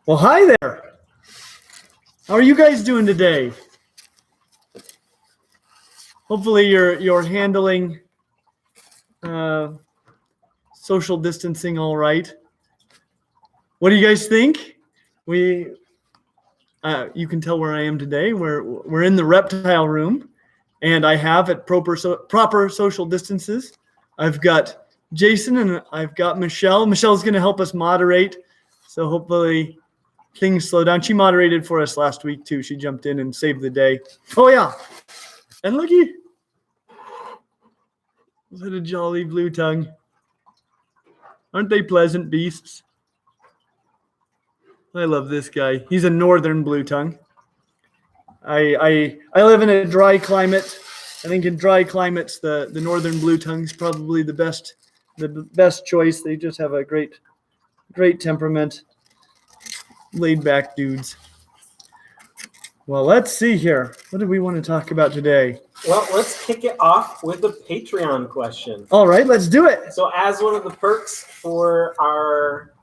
Well, hi there. How are you guys doing today? Hopefully you're handling social distancing all right. What do you guys think? You can tell where I am today. We're in the reptile room, and I have at proper social distances. I've got Jason and I've got Michelle. Michelle's going to help us moderate, so hopefully things slow down. She moderated for us last week too. She jumped in and saved the day. Oh yeah, and looky, what a jolly blue tongue. Aren't they pleasant beasts? I love this guy. He's a northern blue tongue. I live in a dry climate. I think in dry climates, the northern blue tongue's probably the best choice. They just have a great temperament. Laid back dudes. Well, let's see here. What do we want to talk about today? Well, let's kick it off with a Patreon question. All right, let's do it. So as one of the perks for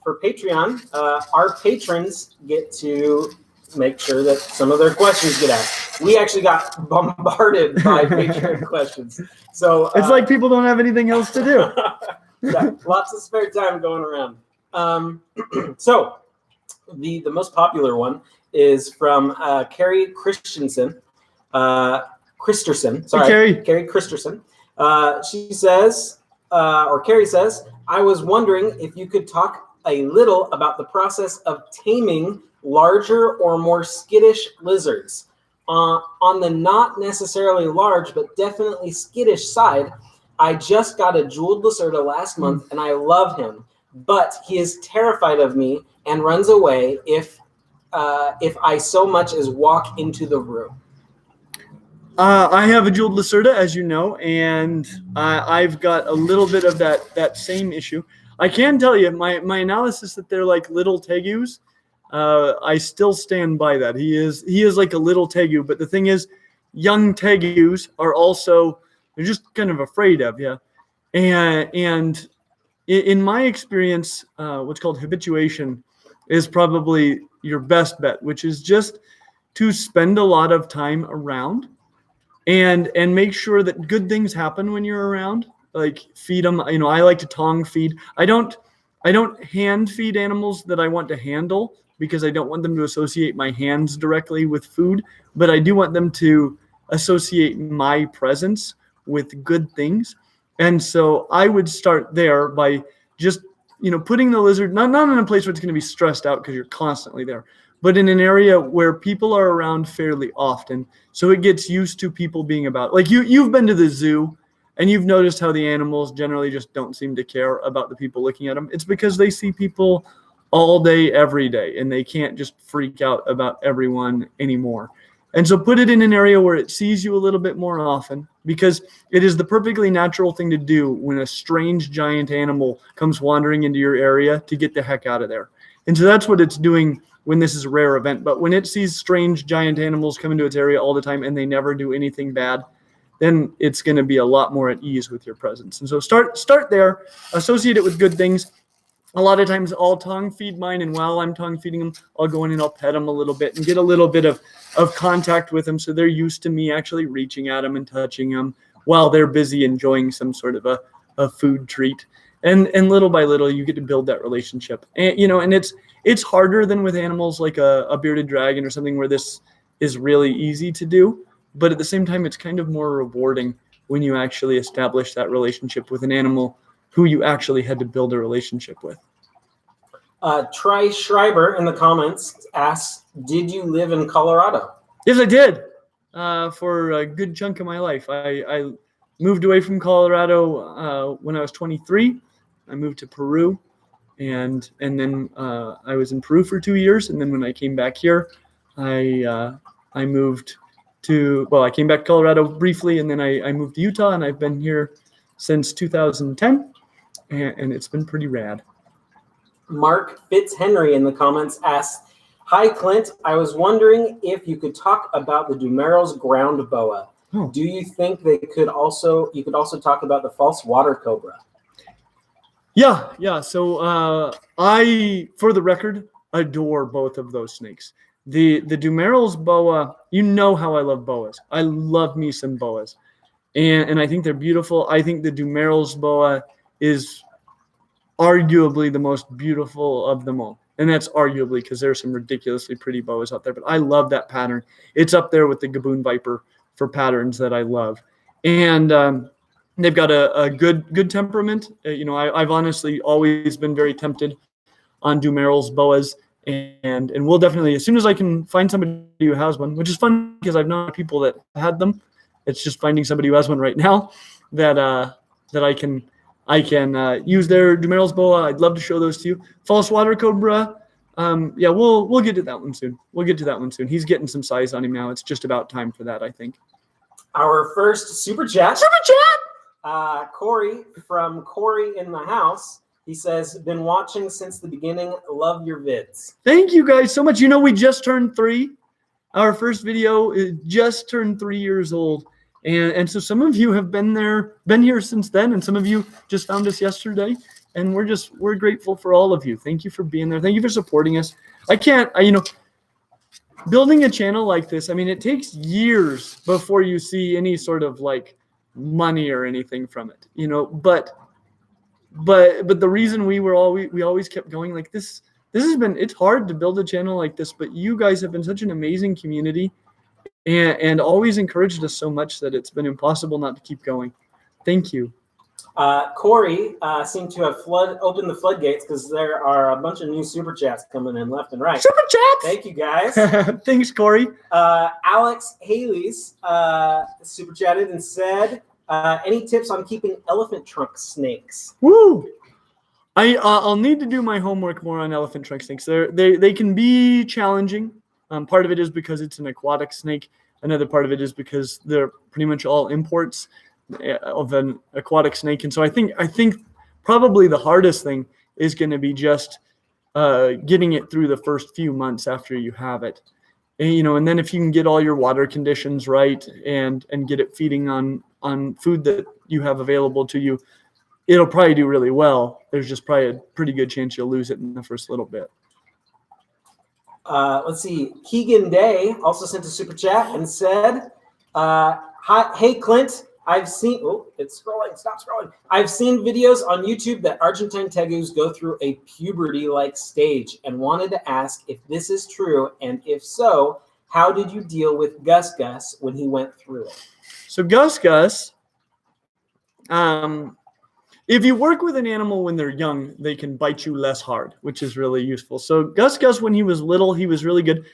Patreon, our patrons get to make sure that some of their questions get asked. We actually got bombarded by Patreon questions. So it's like people don't have anything else to do. Yeah, lots of spare time going around. So the most popular one is from Carrie Christensen. Carrie Christensen. She says, Carrie says, I was wondering if you could talk a little about the process of taming larger or more skittish lizards. On the not necessarily large, but definitely skittish side, I just got a jeweled Lacerda last month and I love him, but he is terrified of me and runs away if I so much as walk into the room. I have a jeweled Lacerda, as you know, and I've got a little bit of that same issue. I can tell you, my analysis that they're like little tegus, I still stand by that. He is like a little tegu, but the thing is, young tegus are also, they're just kind of afraid of you. And in my experience, what's called habituation is probably your best bet, which is just to spend a lot of time around and make sure that good things happen when you're around. Like feed them. I like to tongue feed. I don't hand feed animals that I want to handle because I don't want them to associate my hands directly with food, but I do want them to associate my presence with good things. And so I would start there by just, putting the lizard, not in a place where it's going to be stressed out because you're constantly there, but in an area where people are around fairly often. So it gets used to people being about. Like you've been to the zoo and you've noticed how the animals generally just don't seem to care about the people looking at them. It's because they see people all day, every day, and they can't just freak out about everyone anymore. And so put it in an area where it sees you a little bit more often, because it is the perfectly natural thing to do when a strange giant animal comes wandering into your area to get the heck out of there. And so that's what it's doing when this is a rare event. But when it sees strange giant animals come into its area all the time and they never do anything bad, then it's going to be a lot more at ease with your presence. And so start there, associate it with good things. A lot of times I'll tongue feed mine, and while I'm tongue feeding them, I'll go in and I'll pet them a little bit and get a little bit of contact with them, so they're used to me actually reaching at them and touching them while they're busy enjoying some sort of a food treat. And little by little, you get to build that relationship. And and it's harder than with animals like a bearded dragon or something where this is really easy to do. But at the same time, it's kind of more rewarding when you actually establish that relationship with an animal who you actually had to build a relationship with. Trey Schreiber in the comments asks, did you live in Colorado? Yes, I did. For a good chunk of my life. I moved away from Colorado when I was 23. I moved to Peru, and then I was in Peru for 2 years. And then when I came back here, I came back to Colorado briefly, and then I moved to Utah, and I've been here since 2010, and it's been pretty rad. Mark Fitzhenry in the comments asks, hi, Clint. I was wondering if you could talk about the Dumeril's ground boa. Oh. Do you think you could also talk about the false water cobra? Yeah. So for the record, adore both of those snakes. The Dumerril's boa, you know how I love boas. I love me some boas. And I think they're beautiful. I think the Dumerril's boa is arguably the most beautiful of them all. And that's arguably because there's some ridiculously pretty boas out there. But I love that pattern. It's up there with the Gaboon Viper for patterns that I love. And they've got a good temperament. I've honestly always been very tempted on Dumerril's boas. And we'll definitely, as soon as I can find somebody who has one, which is fun because I've known people that had them. It's just finding somebody who has one right now that I can use their Dumerril's boa. I'd love to show those to you. False water cobra. We'll get to that one soon. He's getting some size on him now. It's just about time for that, I think. Our first super chat. Corey from Corey in the House. He says, been watching since the beginning. Love your vids. Thank you guys so much. We just turned 3. Our first video just turned 3 years old. And so some of you have been here since then. And some of you just found us yesterday. And we're grateful for all of you. Thank you for being there. Thank you for supporting us. Building a channel like this, it takes years before you see any sort of like money or anything from it, but the reason we always kept going like this has been, it's hard to build a channel like this, but you guys have been such an amazing community and always encouraged us so much that it's been impossible not to keep going. Thank you. Corey seemed to have opened the floodgates because there are a bunch of new super chats coming in left and right. Super chats! Thank you, guys. Thanks, Corey. Alex Haley's super chatted and said, any tips on keeping elephant trunk snakes? Woo! I'll need to do my homework more on elephant trunk snakes. They can be challenging. Part of it is because it's an aquatic snake. Another part of it is because they're pretty much all imports of an aquatic snake. And so I think probably the hardest thing is going to be just getting it through the first few months after you have it. And then if you can get all your water conditions right and get it feeding on food that you have available to you, it'll probably do really well. There's just probably a pretty good chance you'll lose it in the first little bit. Let's see. Keegan Day also sent a super chat and said, "Hi, hey Clint, I've seen." Oh, it's scrolling. Stop scrolling. I've seen videos on YouTube that Argentine tegus go through a puberty-like stage, and wanted to ask if this is true, and if so, how did you deal with Gus Gus when he went through it? So Gus Gus, if you work with an animal when they're young, they can bite you less hard, which is really useful. So Gus Gus, when he was little, he was really good.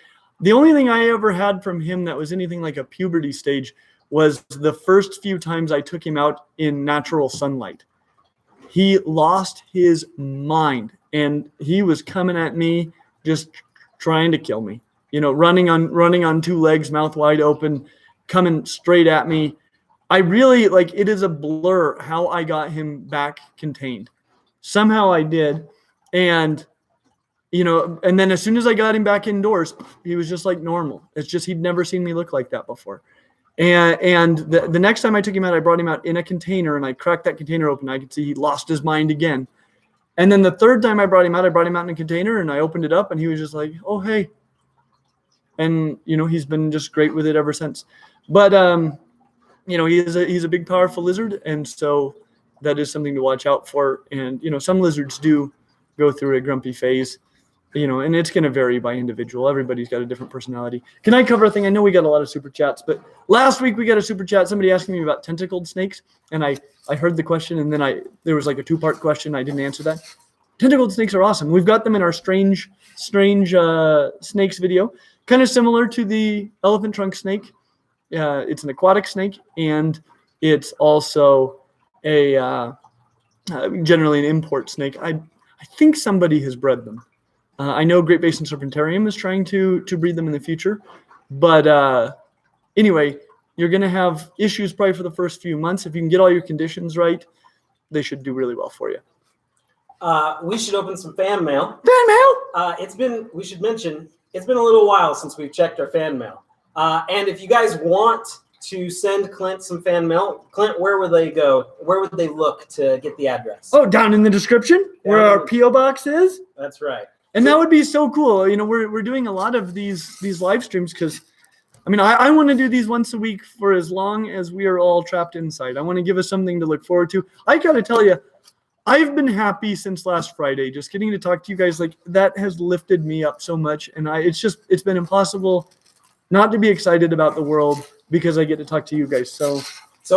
The only thing I ever had from him that was anything like a puberty stage was the first few times I took him out in natural sunlight. He lost his mind, and he was coming at me, just trying to kill me. Running on 2 legs, mouth wide open, coming straight at me. I really, it is a blur how I got him back contained. Somehow I did. And, and then as soon as I got him back indoors, he was just like normal. It's just he'd never seen me look like that before. And the next time I took him out, I brought him out in a container, and I cracked that container open. I could see he lost his mind again. And then the third time I brought him out in a container, and I opened it up, and he was just like, oh, hey. And, he's been just great with it ever since. But, he's a big, powerful lizard, and so that is something to watch out for. And, some lizards do go through a grumpy phase, and it's going to vary by individual. Everybody's got a different personality. Can I cover a thing? I know we got a lot of super chats, but last week we got a super chat, somebody asking me about tentacled snakes, and I heard the question, and then there was like a 2-part question. I didn't answer that. Tentacled snakes are awesome. We've got them in our strange snakes video, kind of similar to the elephant trunk snake. It's an aquatic snake, and it's also a generally an import snake. I think somebody has bred them. I know Great Basin Serpentarium is trying to breed them in the future, but anyway, you're going to have issues probably for the first few months. If you can get all your conditions right, they should do really well for you. We should open some fan mail. Fan mail? We should mention, it's been a little while since we've checked our fan mail. And if you guys want to send Clint some fan mail, Clint, where would they go? Where would they look to get the address? Oh, down in the description where our P.O. box is? That's right. And that would be so cool. You know, we're doing a lot of these live streams because, I mean, I want to do these once a week for as long as we are all trapped inside. I want to give us something to look forward to. I got to tell you, I've been happy since last Friday. Just getting to talk to you guys, like, that has lifted me up so much. And it's been impossible not to be excited about the world because I get to talk to you guys. So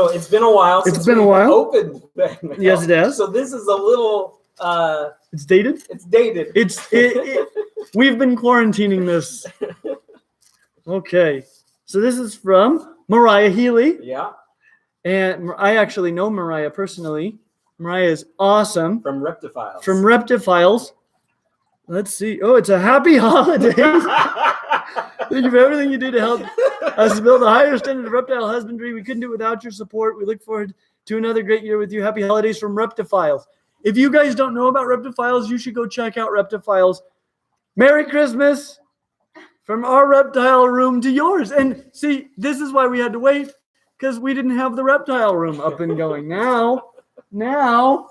it's been a while since we opened that mail. Yes, it has. So this is a little it's dated. It's dated. We've been quarantining this. Okay. So this is from Mariah Healy. Yeah. And I actually know Mariah personally. Mariah is awesome. From Reptiles. From Reptiles. Let's see. Oh, it's a happy holidays. Thank you for everything you do to help us build a higher standard of reptile husbandry. We couldn't do it without your support. We look forward to another great year with you. Happy holidays from Reptiles. If you guys don't know about Reptiles, you should go check out Reptiles. Merry Christmas from our reptile room to yours. And see, this is why we had to wait, because we didn't have the reptile room up and going. Now,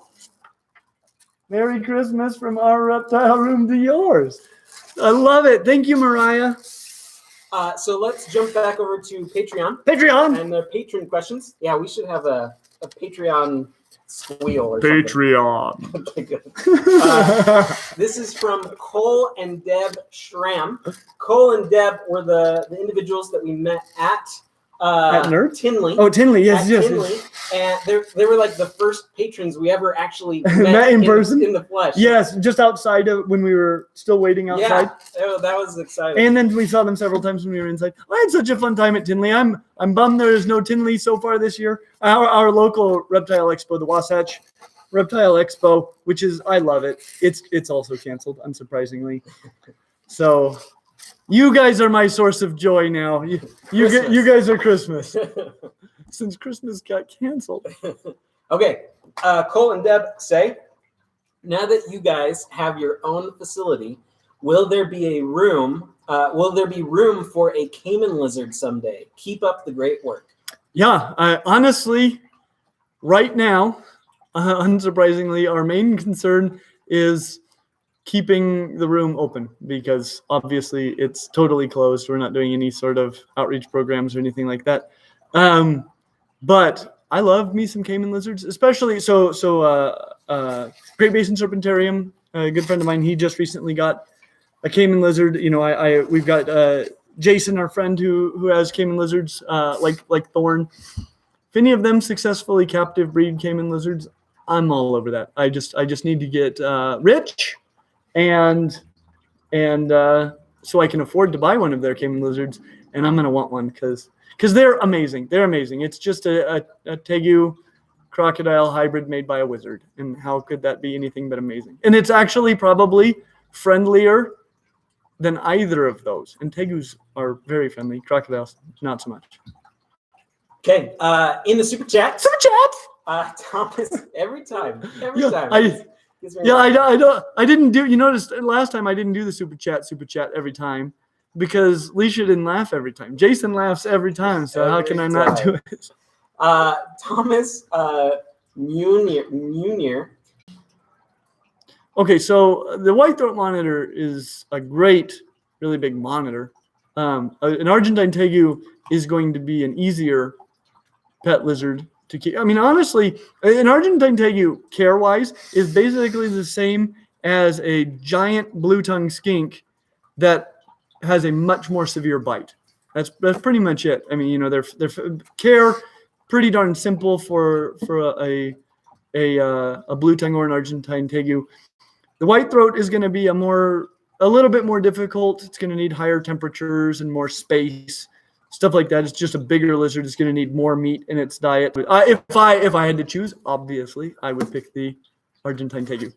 Merry Christmas from our reptile room to yours. I love it. Thank you, Mariah. So let's jump back over to Patreon. And their patron questions. Yeah, we should have a Patreon squeal or Patreon. something. This is from Cole and Deb Schramm. Cole and Deb were the individuals that we met at Nerd? Tinley. Oh, Tinley, yes. Tinley. And they were like the first patrons we ever actually met in person? In the flesh. Yes, just outside of when we were still waiting outside. Yeah, that was exciting. And then we saw them several times when we were inside. I had such a fun time at Tinley. I'm bummed there is no Tinley so far this year. Our local reptile expo, the Wasatch Reptile Expo, which is, I love it. It's also canceled, unsurprisingly. So you guys are my source of joy now. You guys are Christmas. Since Christmas got canceled. Okay. Cole and Deb say, now that you guys have your own facility, will there be room for a Caiman lizard someday? Keep up the great work. Yeah, honestly, right now, unsurprisingly, our main concern is keeping the room open because obviously it's totally closed. We're not doing any sort of outreach programs or anything like that. But I love me some Caiman lizards, especially Great Basin Serpentarium. A good friend of mine, he just recently got a Caiman lizard. You know, we've got Jason, our friend who has Caiman lizards, like Thorn. If any of them successfully captive breed Caiman lizards, I'm all over that. I just need to get rich, and so I can afford to buy one of their Caiman lizards, and I'm gonna want one because they're amazing. They're amazing. It's just a tegu crocodile hybrid made by a wizard, and how could that be anything but amazing? And it's actually probably friendlier than either of those. And tegus are very friendly. Crocodiles, not so much. Okay, in the super chat, Thomas, every time. I didn't do. You noticed last time I didn't do the super chat every time because Leisha didn't laugh every time. Jason laughs every time, so how can I not do it? Thomas Munier. Okay, so the white throat monitor is a great, really big monitor. An Argentine tegu is going to be an easier pet lizard to keep. I mean, honestly, an Argentine tegu, care-wise, is basically the same as a giant blue-tongued skink that has a much more severe bite. That's pretty much it. I mean, you know, their care pretty darn simple for a blue tongue or an Argentine tegu. The white throat is going to be a little bit more difficult. It's going to need higher temperatures and more space, stuff like that. It's just a bigger lizard. It's going to need more meat in its diet. But if I had to choose, obviously, I would pick the Argentine tegu.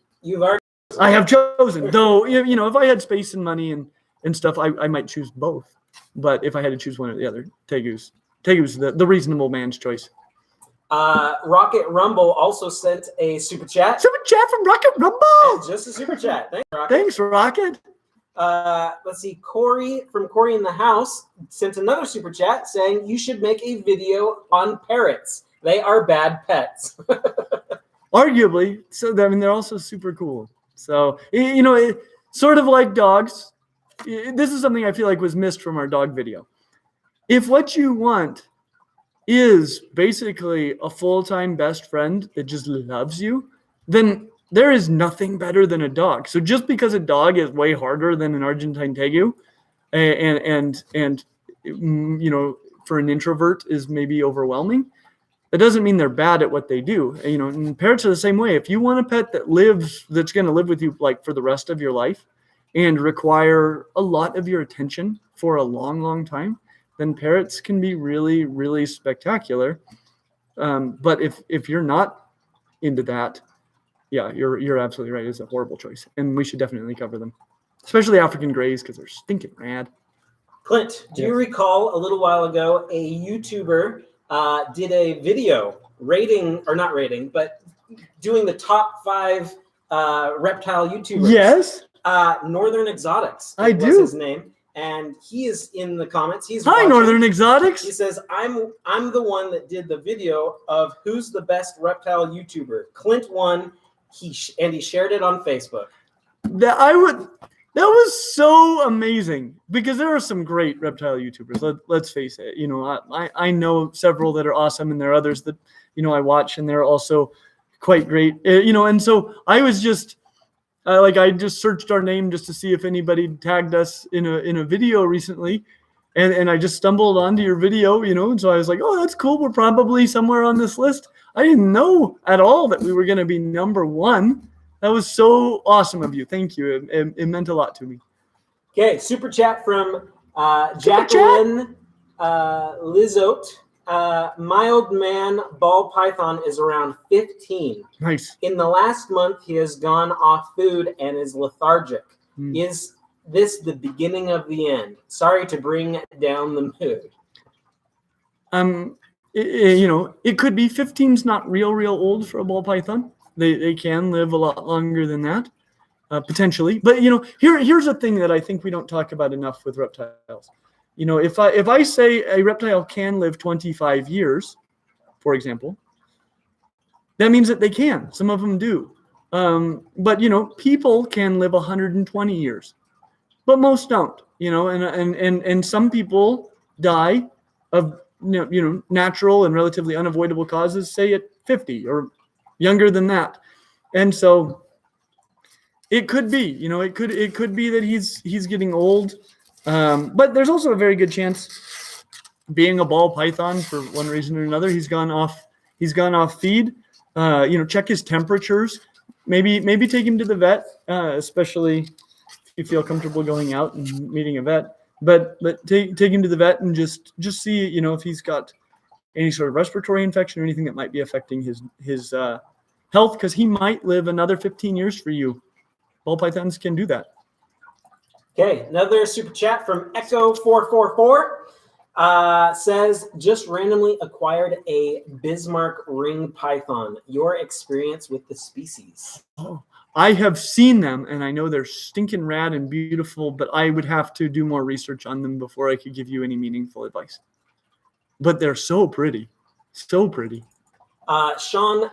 I have chosen, though. You know, if I had space and money and stuff, I might choose both. But if I had to choose one or the other, tegu's the reasonable man's choice. Rocket Rumble also sent a super chat. Super chat from Rocket Rumble. And just a super chat. Thanks, Rocket. Let's see. Corey from Corey in the House sent another super chat saying you should make a video on parrots. They are bad pets. Arguably. So I mean, they're also super cool. So you know, sort of like dogs. This is something I feel like was missed from our dog video. If what you want is basically a full-time best friend that just loves you, then there is nothing better than a dog. So just because a dog is way harder than an Argentine tegu, and you know, for an introvert is maybe overwhelming, that doesn't mean they're bad at what they do. You know, and parrots are the same way. If you want a pet that's going to live with you like for the rest of your life and require a lot of your attention for a long, long time, then parrots can be really, really spectacular. But if you're not into that, yeah, you're absolutely right. It's a horrible choice, and we should definitely cover them, especially African grays because they're stinking rad. Clint, do you recall a little while ago a YouTuber did a video but doing the top 5 reptile YouTubers? Yes. Northern Exotics. I was do. His name, and he is in the comments. He's Hi, watching. Northern Exotics. He says, "I'm the one that did the video of who's the best reptile YouTuber. Clint won. He shared it on Facebook." That was so amazing because there are some great reptile YouTubers. Let's face it. You know, I know several that are awesome, and there are others that, you know, I watch and they're also quite great. You know, and so I was just I just searched our name just to see if anybody tagged us in a video recently, and I just stumbled onto your video. You know, and so I was like, oh, that's cool. We're probably somewhere on this list. I didn't know at all that we were going to be number 1. That was so awesome of you. Thank you. It meant a lot to me. Okay, super chat from Jacqueline Lizote. Mild man ball python is around 15. Nice. In the last month, he has gone off food and is lethargic. Is this the beginning of the end? Sorry to bring down the mood. You know, it could be 15's not real old for a ball python. They can live a lot longer than that, potentially. But, you know, here's a thing that I think we don't talk about enough with reptiles. You know, if I say a reptile can live 25 years, for example, that means that they can. Some of them do. But, you know, people can live 120 years, but most don't. You know, and some people die of, you know, natural and relatively unavoidable causes, say at 50 or younger than that. And so it could be, you know, it could be that he's getting old. But there's also a very good chance, being a ball python for one reason or another, he's gone off feed. You know, check his temperatures. Maybe take him to the vet, especially if you feel comfortable going out and meeting a vet. But take him to the vet and just see, you know, if he's got any sort of respiratory infection or anything that might be affecting his health, because he might live another 15 years for you. Ball pythons can do that. Okay, another super chat from Echo444 says, just randomly acquired a Bismarck ring python. Your experience with the species? Oh, I have seen them, and I know they're stinking rad and beautiful, but I would have to do more research on them before I could give you any meaningful advice. But they're so pretty. So pretty. Sean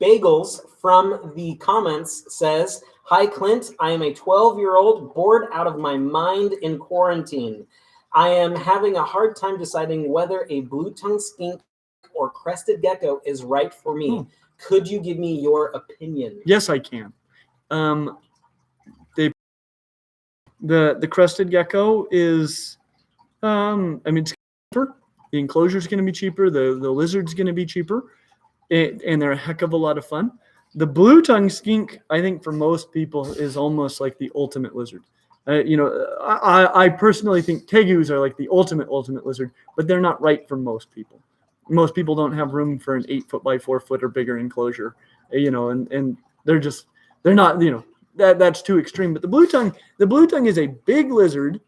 Bagels from the comments says, hi, Clint. I am a 12-year-old bored out of my mind in quarantine. I am having a hard time deciding whether a blue-tongued skink or crested gecko is right for me. Could you give me your opinion? Yes, I can. The crested gecko is, I mean, it's cheaper. The enclosure is going to be cheaper. The lizard's going to be cheaper, and they're a heck of a lot of fun. The blue-tongued skink, I think for most people, is almost like the ultimate lizard. You know, I personally think tegus are like the ultimate lizard, but they're not right for most people. Most people don't have room for an 8 foot by 4 foot or bigger enclosure, you know, and they're not, you know, that's too extreme. But the blue tongue is a big lizard.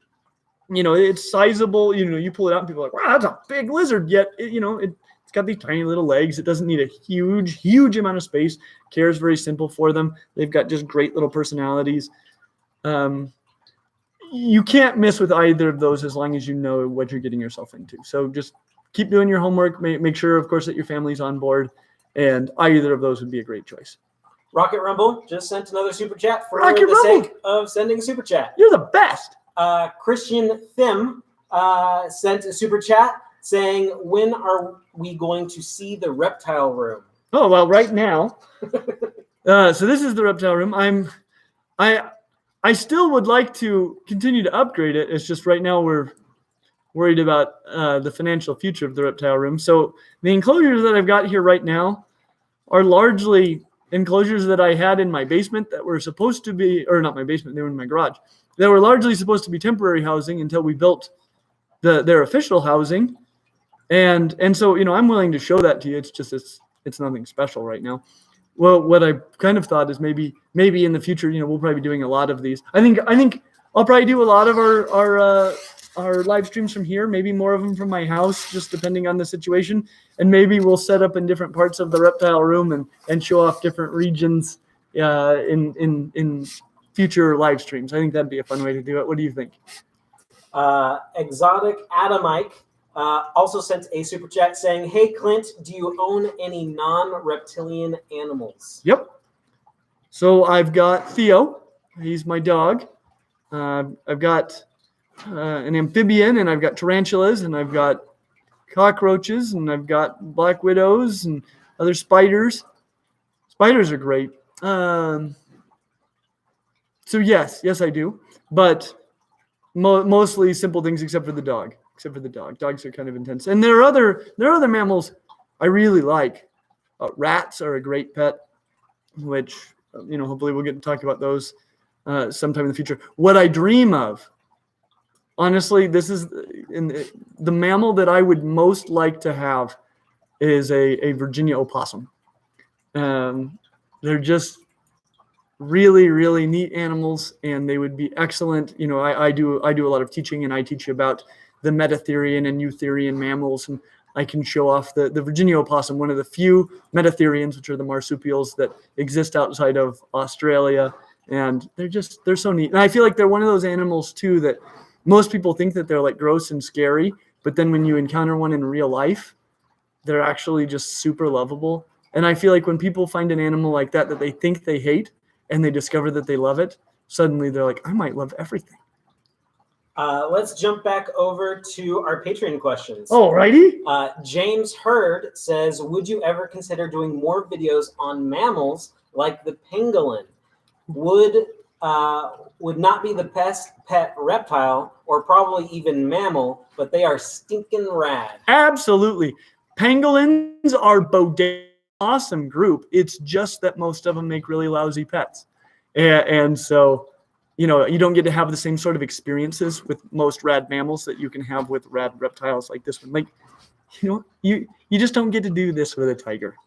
You know, it's sizable. You know, you pull it out and people are like, wow, that's a big lizard. Yet, you know, it's got these tiny little legs. It doesn't need a huge amount of space. Care is very simple for them. They've got just great little personalities. You can't miss with either of those as long as you know what you're getting yourself into. So just keep doing your homework. Make sure, of course, that your family's on board, and either of those would be a great choice. Rocket Rumble just sent another super chat for Rocket the Rumble. sake of sending a super chat. You're the best. Christian Thim sent a super chat saying, when are we going to see the reptile room? Oh, well, right now. So this is the reptile room. I still would like to continue to upgrade it. It's just right now we're worried about the financial future of the reptile room. So the enclosures that I've got here right now are largely enclosures that I had in my basement that were supposed to be, or not my basement, they were in my garage. They were largely supposed to be temporary housing until we built their official housing. And so, I'm willing to show that to you. It's just, it's nothing special right now. Well, what I kind of thought is maybe in the future, we'll probably be doing a lot of these. I think I'll probably do a lot of our live streams from here, maybe more of them from my house, just depending on the situation. And maybe we'll set up in different parts of the reptile room and show off different regions in future live streams. I think that'd be a fun way to do it. What do you think? Exotic Adamike also sent a super chat saying, hey, Clint, do you own any non-reptilian animals? Yep. So I've got Theo. He's my dog. I've got an amphibian, and I've got tarantulas, and I've got cockroaches, and I've got black widows and other spiders. Spiders are great. So yes, I do. But mostly simple things except for the dog. Dogs are kind of intense. And there are other mammals I really like. Rats are a great pet, which, hopefully we'll get to talk about those sometime in the future. What I dream of, honestly, this is the mammal that I would most like to have is a Virginia opossum. They're just really, really neat animals, and they would be excellent. I do a lot of teaching, and I teach you about the metatherian and eutherian mammals, and I can show off the Virginia opossum, one of the few metatherians, which are the marsupials that exist outside of Australia, and they're so neat. And I feel like they're one of those animals too that most people think that they're like gross and scary, but then when you encounter one in real life, they're actually just super lovable. And I feel like when people find an animal like that they think they hate, and they discover that they love it, suddenly they're like, I might love everything. Let's jump back over to our Patreon questions. Alrighty. James Hurd says, would you ever consider doing more videos on mammals like the pangolin? Would not be the best pet reptile or probably even mammal, but they are stinking rad. Absolutely. Pangolins are bodega. Awesome group. It's just that most of them make really lousy pets. And so, you don't get to have the same sort of experiences with most rad mammals that you can have with rad reptiles like this one. Like, you just don't get to do this with a tiger.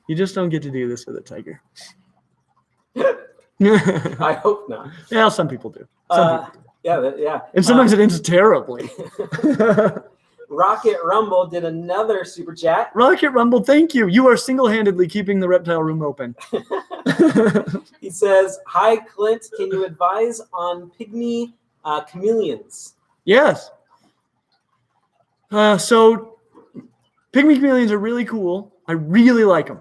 You just don't get to do this with a tiger. I hope not. Yeah, some people do. Some people do. Yeah. And sometimes it ends terribly. Rocket Rumble did another super chat. Rocket Rumble, thank you. You are single-handedly keeping the reptile room open. He says, hi, Clint. Can you advise on pygmy chameleons? Yes. So pygmy chameleons are really cool. I really like them.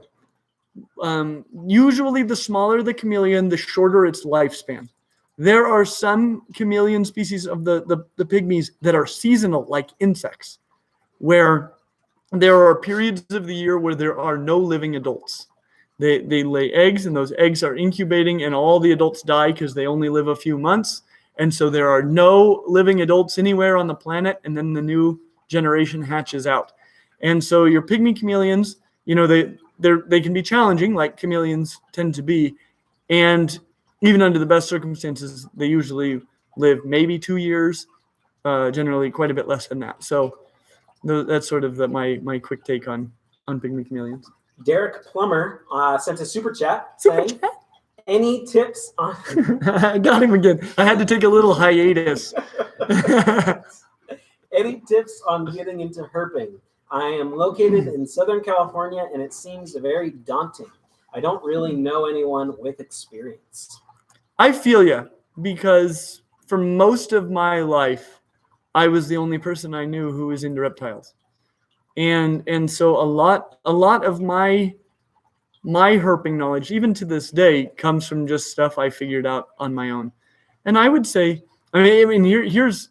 Usually the smaller the chameleon, the shorter its lifespan. There are some chameleon species of the pygmies that are seasonal, like insects, where there are periods of the year where there are no living adults. They lay eggs, and those eggs are incubating, and all the adults die because they only live a few months. And so there are no living adults anywhere on the planet, and then the new generation hatches out. And so your pygmy chameleons, they can be challenging, like chameleons tend to be, and even under the best circumstances, they usually live maybe 2 years, generally quite a bit less than that. So that's sort of my quick take on pygmy chameleons. Derek Plummer sent a super chat saying, any tips on... I got him again. I had to take a little hiatus. Any tips on getting into herping? I am located in Southern California, and it seems very daunting. I don't really know anyone with experience. I feel you, because for most of my life, I was the only person I knew who was into reptiles. And so a lot of my my herping knowledge, even to this day, comes from just stuff I figured out on my own. And I would say, here's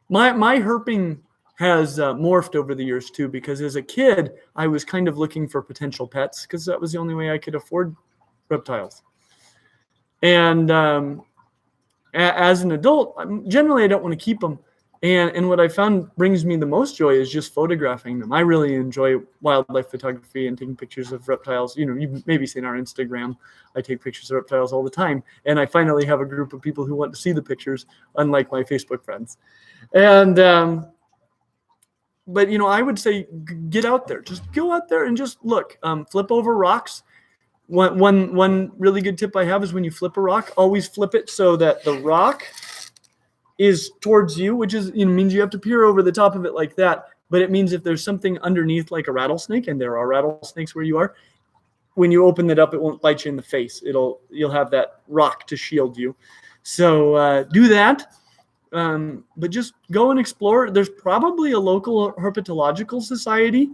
my herping has morphed over the years too, because as a kid, I was kind of looking for potential pets because that was the only way I could afford reptiles. And as an adult, generally I don't want to keep them. And what I found brings me the most joy is just photographing them. I really enjoy wildlife photography and taking pictures of reptiles. You know, you've maybe seen our Instagram. I take pictures of reptiles all the time. And I finally have a group of people who want to see the pictures, unlike my Facebook friends. And, but, you know, I would say get out there. Just go out there and just look. Flip over rocks. One really good tip I have is when you flip a rock, always flip it so that the rock is towards you, which is, you know, means you have to peer over the top of it like that. But it means if there's something underneath, like a rattlesnake, and there are rattlesnakes where you are, when you open it up, it won't bite you in the face. You'll have that rock to shield you. So do that. But just go and explore. There's probably a local herpetological society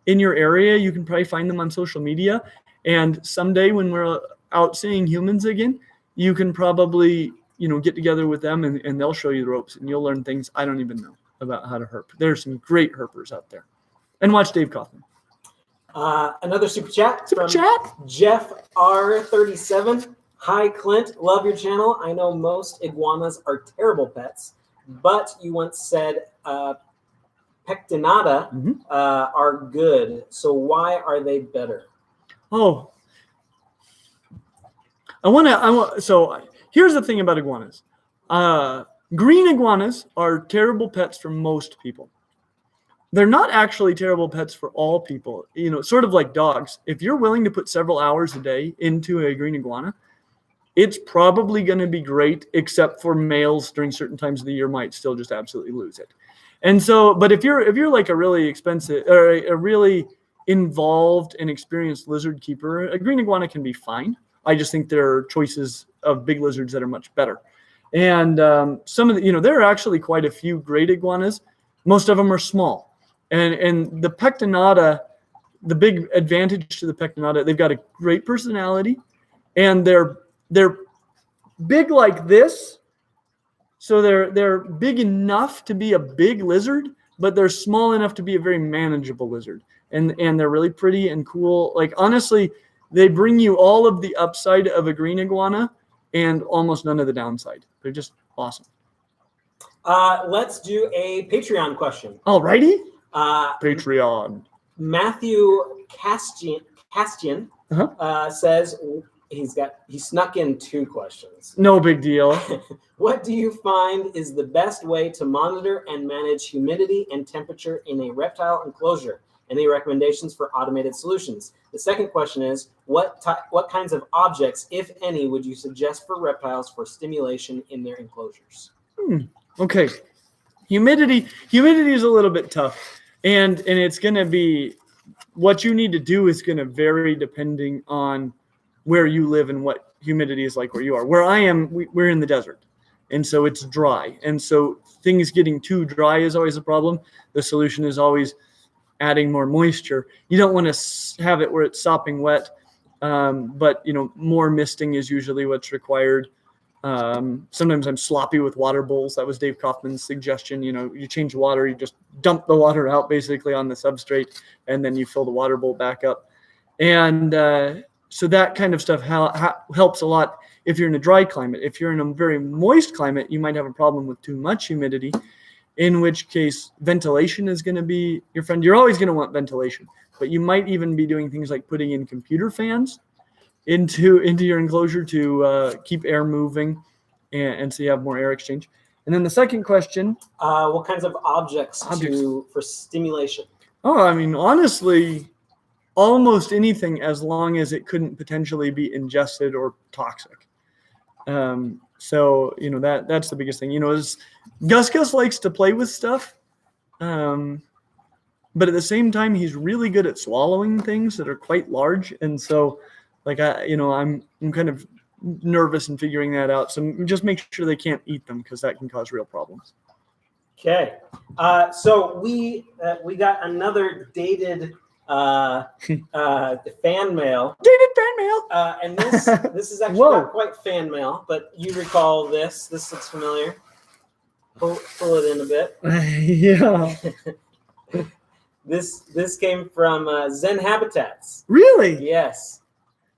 in your area. You can probably find them on social media. And someday when we're out seeing humans again, you can probably, you know, get together with them and they'll show you the ropes and you'll learn things I don't even know about how to herp. There's some great herpers out there. And watch Dave Kaufman. Another super chat from Jeff R37. Hi, Clint. Love your channel. I know most iguanas are terrible pets, but you once said pectinata are good. So why are they better? Oh, so here's the thing about iguanas. Green iguanas are terrible pets for most people. They're not actually terrible pets for all people. You know, sort of like dogs. If you're willing to put several hours a day into a green iguana, it's probably going to be great, except for males during certain times of the year might still just absolutely lose it. And so, but if you're like a really expensive or a really involved and experienced lizard keeper, a green iguana can be fine. I just think there are choices of big lizards that are much better. And some of the, you know, there are actually quite a few great iguanas. Most of them are small. And the pectinata, the big advantage to the pectinata, they've got a great personality, and they're big like this. So they're big enough to be a big lizard, but they're small enough to be a very manageable lizard. And they're really pretty and cool. Like, honestly, they bring you all of the upside of a green iguana and almost none of the downside. They're just awesome. Let's do a Patreon question. Alrighty. Patreon. Matthew Castian says he snuck in 2 questions. No big deal. What do you find is the best way to monitor and manage humidity and temperature in a reptile enclosure? Any recommendations for automated solutions? The second question is, what kinds of objects, if any, would you suggest for reptiles for stimulation in their enclosures? Okay. Humidity is a little bit tough. And it's going to be, what you need to do is going to vary depending on where you live and what humidity is like where you are. Where I am, we're in the desert. And so it's dry. And so things getting too dry is always a problem. The solution is always adding more moisture. You don't want to have it where it's sopping wet, but you know, more misting is usually what's required. Sometimes I'm sloppy with water bowls. That was Dave Kaufman's suggestion. You know, you change the water, you just dump the water out basically on the substrate, and then you fill the water bowl back up. And so that kind of stuff helps a lot if you're in a dry climate. If you're in a very moist climate, you might have a problem with too much humidity, in which case ventilation is going to be your friend. You're always going to want ventilation, but you might even be doing things like putting in computer fans into your enclosure to keep air moving, and so you have more air exchange. And then the second question, what kinds of objects for stimulation? Oh, I mean, honestly, almost anything, as long as it couldn't potentially be ingested or toxic. So, you know, that's the biggest thing. You know, is Gus likes to play with stuff, but at the same time, he's really good at swallowing things that are quite large. And so, like, I'm kind of nervous in figuring that out. So just make sure they can't eat them, because that can cause real problems. Okay. So we got another dated fan mail. Dated fan mail. And this is actually not quite fan mail, but you recall this. This looks familiar. Pull it in a bit. Yeah. This came from Zen Habitats. Really? Yes.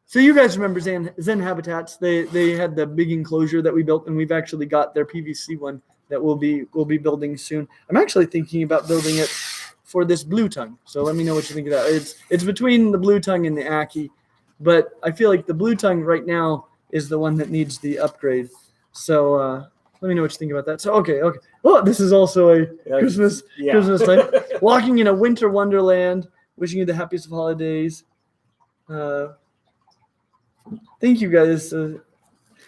So you guys remember Zen Habitats? They had the big enclosure that we built, and we've actually got their PVC one that we'll be building soon. I'm actually thinking about building it for this blue tongue. So let me know what you think of that. It's between the blue tongue and the Aki, but I feel like the blue tongue right now is the one that needs the upgrade. So let me know what you think about that. So okay. Oh, this is also a Christmas time. Walking in a winter wonderland. Wishing you the happiest of holidays. Thank you guys.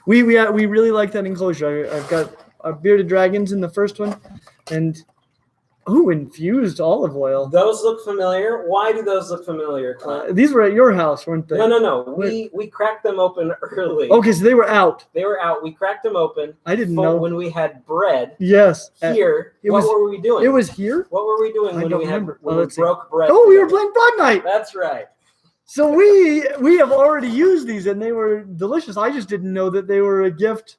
We really like that enclosure. I've got our bearded dragons in the first one, and infused olive oil. Those look familiar. Why do those look familiar, Clint? These were at your house, weren't they? No. We cracked them open early. Okay, so they were out. They were out. We cracked them open. I didn't know when we had bread. Yes. Here. What were we doing? It was here. What were we doing when we broke bread? Oh, we were playing Frog Night. That's right. So we have already used these, and they were delicious. I just didn't know that they were a gift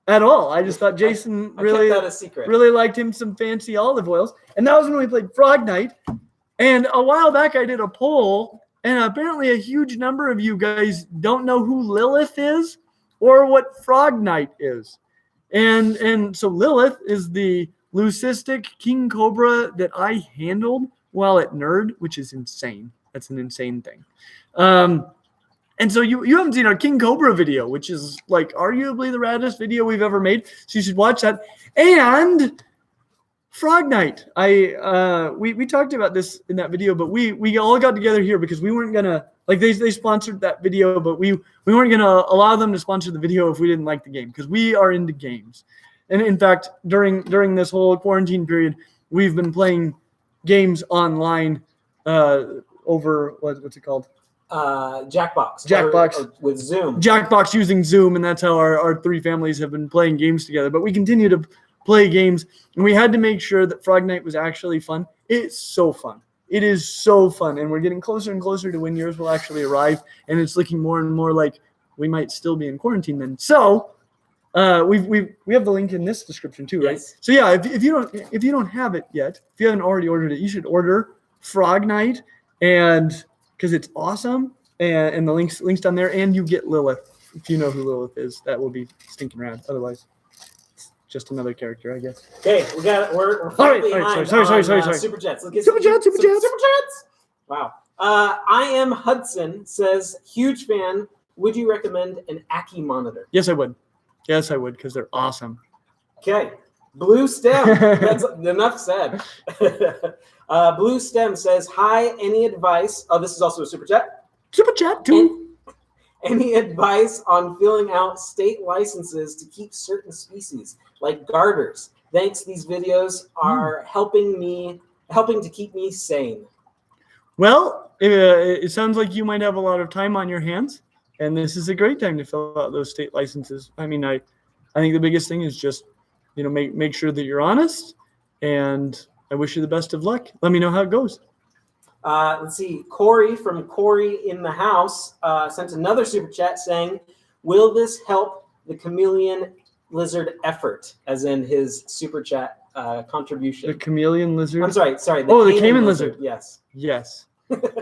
at all. I just thought Jason really liked him some fancy olive oils. And that was when we played Frog Night. And a while back, I did a poll, and apparently a huge number of you guys don't know who Lilith is or what Frog Night is. And so Lilith is the leucistic king cobra that I handled while at Nerd, which is insane. That's an insane thing. And so you haven't seen our King Cobra video, which is like arguably the raddest video we've ever made. So you should watch that. And Frog Night. We talked about this in that video, but we all got together here because we weren't gonna they sponsored that video, but we weren't gonna allow them to sponsor the video if we didn't like the game, because we are into games. And in fact, during this whole quarantine period, we've been playing games online over what's it called? Jackbox. Or with Zoom. Jackbox using Zoom, and that's how our three families have been playing games together. But we continue to play games, and we had to make sure that Frog Night was actually fun. It's so fun. It is so fun, and we're getting closer and closer to when yours will actually arrive, and it's looking more and more like we might still be in quarantine then. So we have the link in this description too, right? Yes. So yeah, if you don't have it yet, if you haven't already ordered it, you should order Frog Night, and because it's awesome, and the links down there, and you get Lilith. If you know who Lilith is, that will be stinking rad. Otherwise, it's just another character, I guess. Okay, we're all right. Sorry. Super chats. Let's get Super chats. Wow. I am Hudson says, huge fan. Would you recommend an Aki monitor? Yes, I would. Because they're awesome. Okay. Blue Stem. That's enough said. Blue Stem says, hi, any advice? Oh, this is also a super chat. Super chat, too. Any advice on filling out state licenses to keep certain species, like garters? Thanks, these videos are helping to keep me sane. Well, it sounds like you might have a lot of time on your hands, and this is a great time to fill out those state licenses. I mean, I think the biggest thing is just, make sure that you're honest, and I wish you the best of luck. Let me know how it goes. Let's see. Corey from Corey in the House sent another super chat saying, will this help the chameleon lizard effort, as in his super chat contribution? The chameleon lizard? I'm sorry. The Caiman lizard. Yes.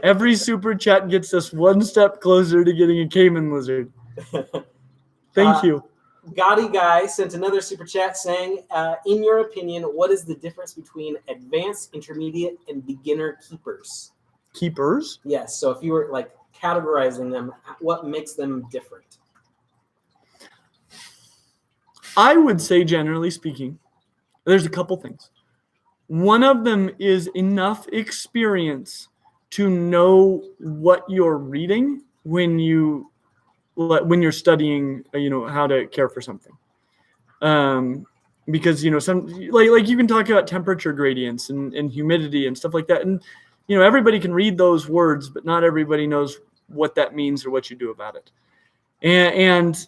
Every super chat gets us one step closer to getting a Caiman lizard. Thank you. Gotti Guy sent another super chat saying, in your opinion, what is the difference between advanced, intermediate, and beginner keepers? Keepers? Yes. So if you were categorizing them, what makes them different? I would say, generally speaking, there's a couple things. One of them is enough experience to know what you're reading when you're studying, how to care for something. Because, some like you can talk about temperature gradients and humidity and stuff like that. And, everybody can read those words, but not everybody knows what that means or what you do about it. And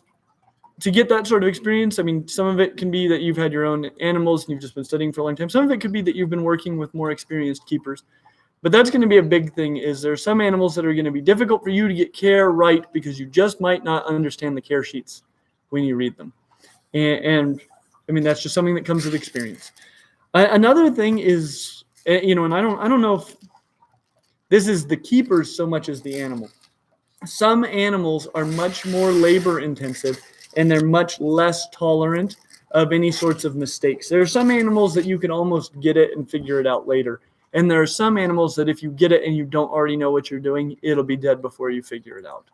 to get that sort of experience, I mean, some of it can be that you've had your own animals and you've just been studying for a long time. Some of it could be that you've been working with more experienced keepers. But that's going to be a big thing. Is there are some animals that are going to be difficult for you to get care right because you just might not understand the care sheets when you read them. And I mean, that's just something that comes with experience. Another thing is, and I don't know if this is the keepers so much as the animal. Some animals are much more labor intensive and they're much less tolerant of any sorts of mistakes. There are some animals that you can almost get it and figure it out later. And there are some animals that if you get it and you don't already know what you're doing, it'll be dead before you figure it out.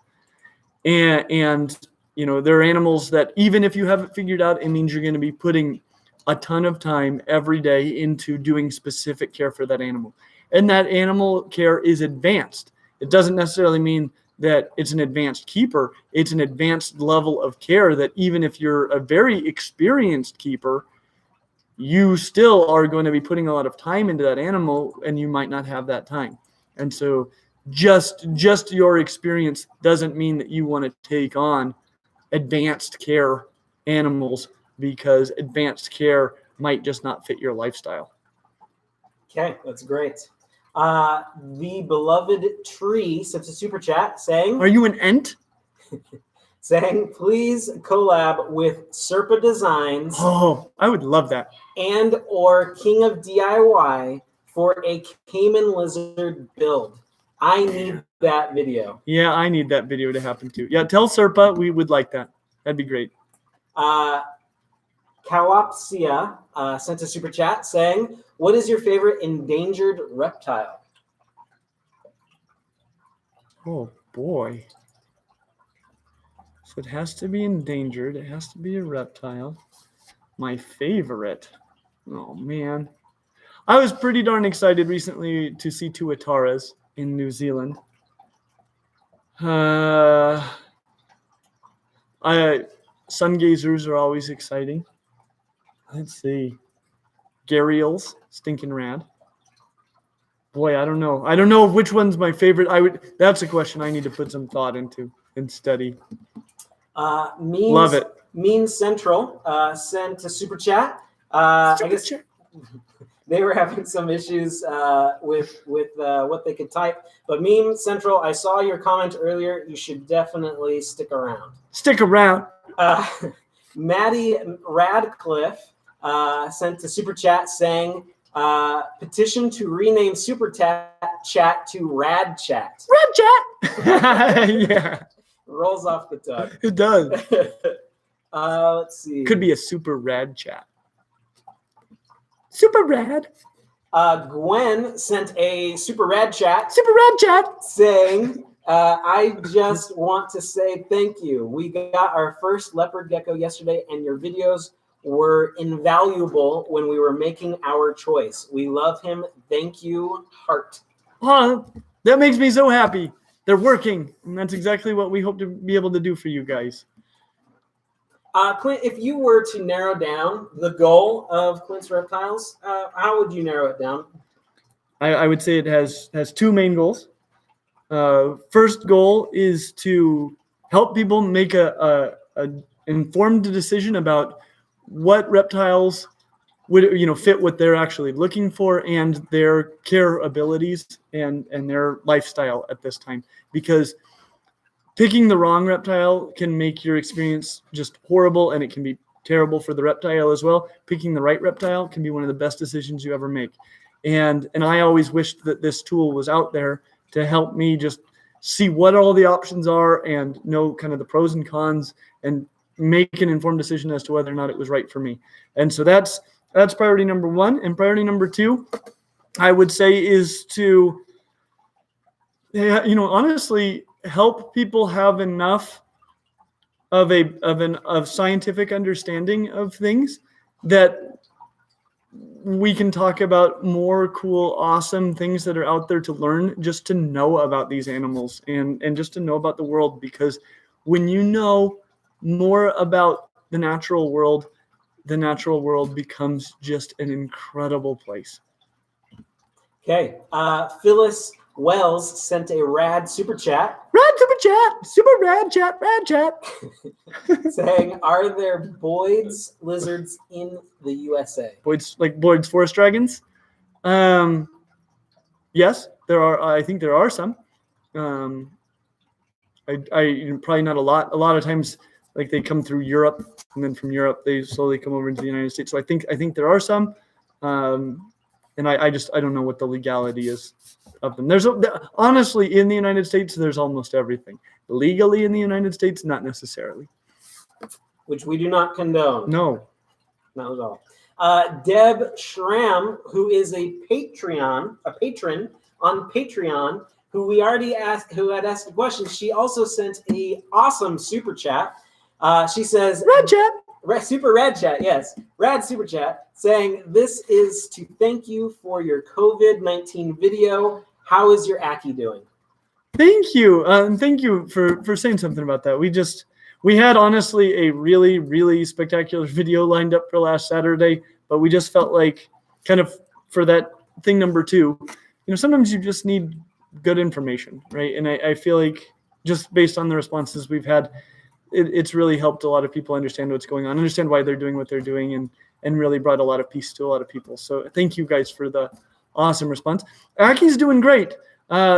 And there are animals that even if you haven't figured out, it means you're going to be putting a ton of time every day into doing specific care for that animal. And that animal care is advanced. It doesn't necessarily mean that it's an advanced keeper. It's an advanced level of care that even if you're a very experienced keeper, you still are going to be putting a lot of time into that animal and you might not have that time. And so just your experience doesn't mean that you want to take on advanced care animals, because advanced care might just not fit your lifestyle. Okay, that's great. The beloved tree sent a super chat saying, "Are you an ent?" saying, please collab with Serpa Designs. Oh, I would love that. And or King of DIY for a Caiman lizard build. I need that video. Yeah, I need that video to happen too. Yeah, tell Serpa we would like that. That'd be great. Calopsia sent a super chat saying, what is your favorite endangered reptile? Oh, boy. So it has to be endangered. It has to be a reptile. My favorite. Oh, man. I was pretty darn excited recently to see tuataras in New Zealand. Sun gazers are always exciting. Let's see. Gharials, stinking rad. Boy, I don't know. I don't know which one's my favorite. That's a question I need to put some thought into and study. Love it. Mean Central sent a super chat. I guess they were having some issues with what they could type. But Meme Central, I saw your comment earlier. You should definitely stick around. Stick around. Maddie Radcliffe sent a super chat saying, petition to rename super chat to Rad Chat. Rad Chat. Yeah. Rolls off the tongue. It does. Let's see. Could be a super rad chat. Super rad. Gwen sent a super rad chat. Super rad chat. Saying, I just want to say thank you. We got our first leopard gecko yesterday, and your videos were invaluable when we were making our choice. We love him. Thank you, heart. Oh, that makes me so happy. They're working, and that's exactly what we hope to be able to do for you guys. Clint, if you were to narrow down the goal of Clint's Reptiles, how would you narrow it down? I would say it has two main goals. First goal is to help people make a informed decision about what reptiles would fit what they're actually looking for and their care abilities and their lifestyle at this time. Because picking the wrong reptile can make your experience just horrible, and it can be terrible for the reptile as well. Picking the right reptile can be one of the best decisions you ever make. And I always wished that this tool was out there to help me just see what all the options are and know kind of the pros and cons and make an informed decision as to whether or not it was right for me. And so that's priority number one. And priority number two, I would say, is to, honestly, help people have enough of scientific understanding of things that we can talk about more cool, awesome things that are out there to learn, just to know about these animals and just to know about the world. Because when you know more about the natural world becomes just an incredible place. Okay. Phyllis Wells sent a rad super chat. Rad super chat. Super rad chat. Rad chat. Saying, are there Boyd's lizards in the USA? Boyd's forest dragons? Yes, I think there are some. Probably not a lot. A lot of times, like they come through Europe, and then from Europe they slowly come over into the United States. So I think there are some, and I don't know what the legality is of them. Honestly, in the United States, there's almost everything. Legally in the United States, not necessarily. Which we do not condone. No. Not at all. Deb Schramm, who is a patron on Patreon, who had asked a question. She also sent a awesome super chat. She says, Rad chat. Super rad chat, yes. Rad super chat, saying, this is to thank you for your COVID-19 video. How is your Aki doing? Thank you. And thank you for saying something about that. We had honestly a really, really spectacular video lined up for last Saturday, but we just felt like kind of for that thing number 2, sometimes you just need good information, right? And I feel like just based on the responses we've had, it's really helped a lot of people understand what's going on, understand why they're doing what they're doing, and really brought a lot of peace to a lot of people. So thank you guys for the awesome response. Aki's doing great.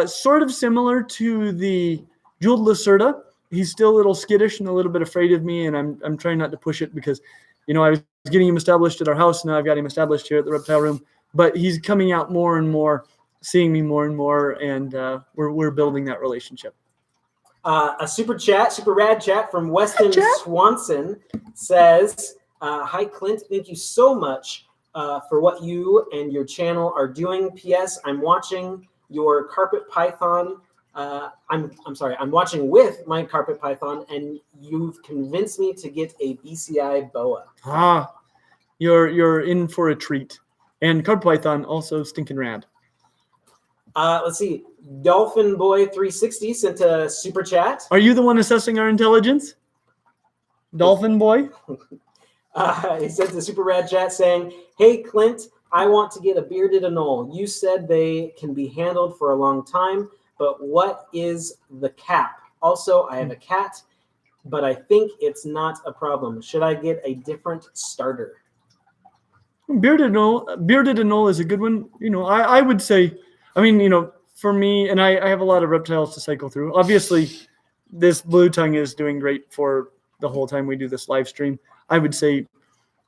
Sort of similar to the jeweled Lacerda. He's still a little skittish and a little bit afraid of me, and I'm trying not to push it because, I was getting him established at our house. Now I've got him established here at the reptile room, but he's coming out more and more, seeing me more and more, and we're building that relationship. A super rad chat from Weston Swanson says, hi, Clint. Thank you so much for what you and your channel are doing. P.S. I'm watching your carpet python. I'm watching with my carpet python, and you've convinced me to get a BCI boa. You're in for a treat. And carpet python also stinking rad. Let's see. Dolphin Boy 360 sent a super chat. Are you the one assessing our intelligence? Dolphin Boy? He sent a super rad chat saying, hey, Clint, I want to get a bearded anole. You said they can be handled for a long time, but what is the cap? Also, I have a cat, but I think it's not a problem. Should I get a different starter? Bearded anole is a good one. I would say, for me, and I have a lot of reptiles to cycle through. Obviously, this blue tongue is doing great for the whole time we do this live stream. I would say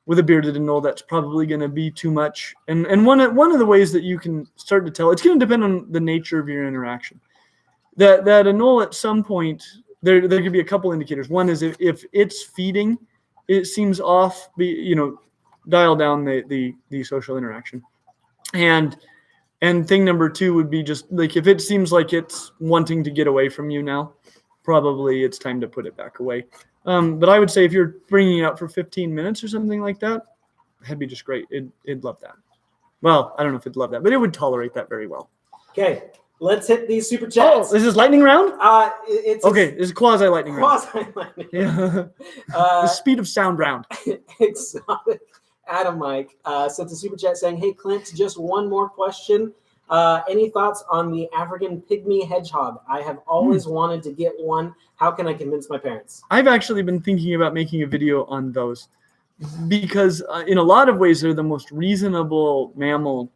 with a bearded anole, that's probably going to be too much. And one of the ways that you can start to tell, it's going to depend on the nature of your interaction. That anole at some point, there could be a couple indicators. One is if it's feeding, it seems off. Dial down the social interaction. And thing number 2 would be just like if it seems like it's wanting to get away from you now, probably it's time to put it back away. But I would say if you're bringing it out for 15 minutes or something like that, that'd be just great. It'd love that. Well, I don't know if it'd love that, but it would tolerate that very well. Okay, let's hit these super chats. Oh, is this lightning round? It's quasi lightning round. Quasi-lightning round. Yeah. The speed of sound round. Exotic Adam Mike sent a super chat saying, hey, Clint, just one more question. Any thoughts on the African pygmy hedgehog? I have always wanted to get one. How can I convince my parents? I've actually been thinking about making a video on those because in a lot of ways, they're the most reasonable mammal,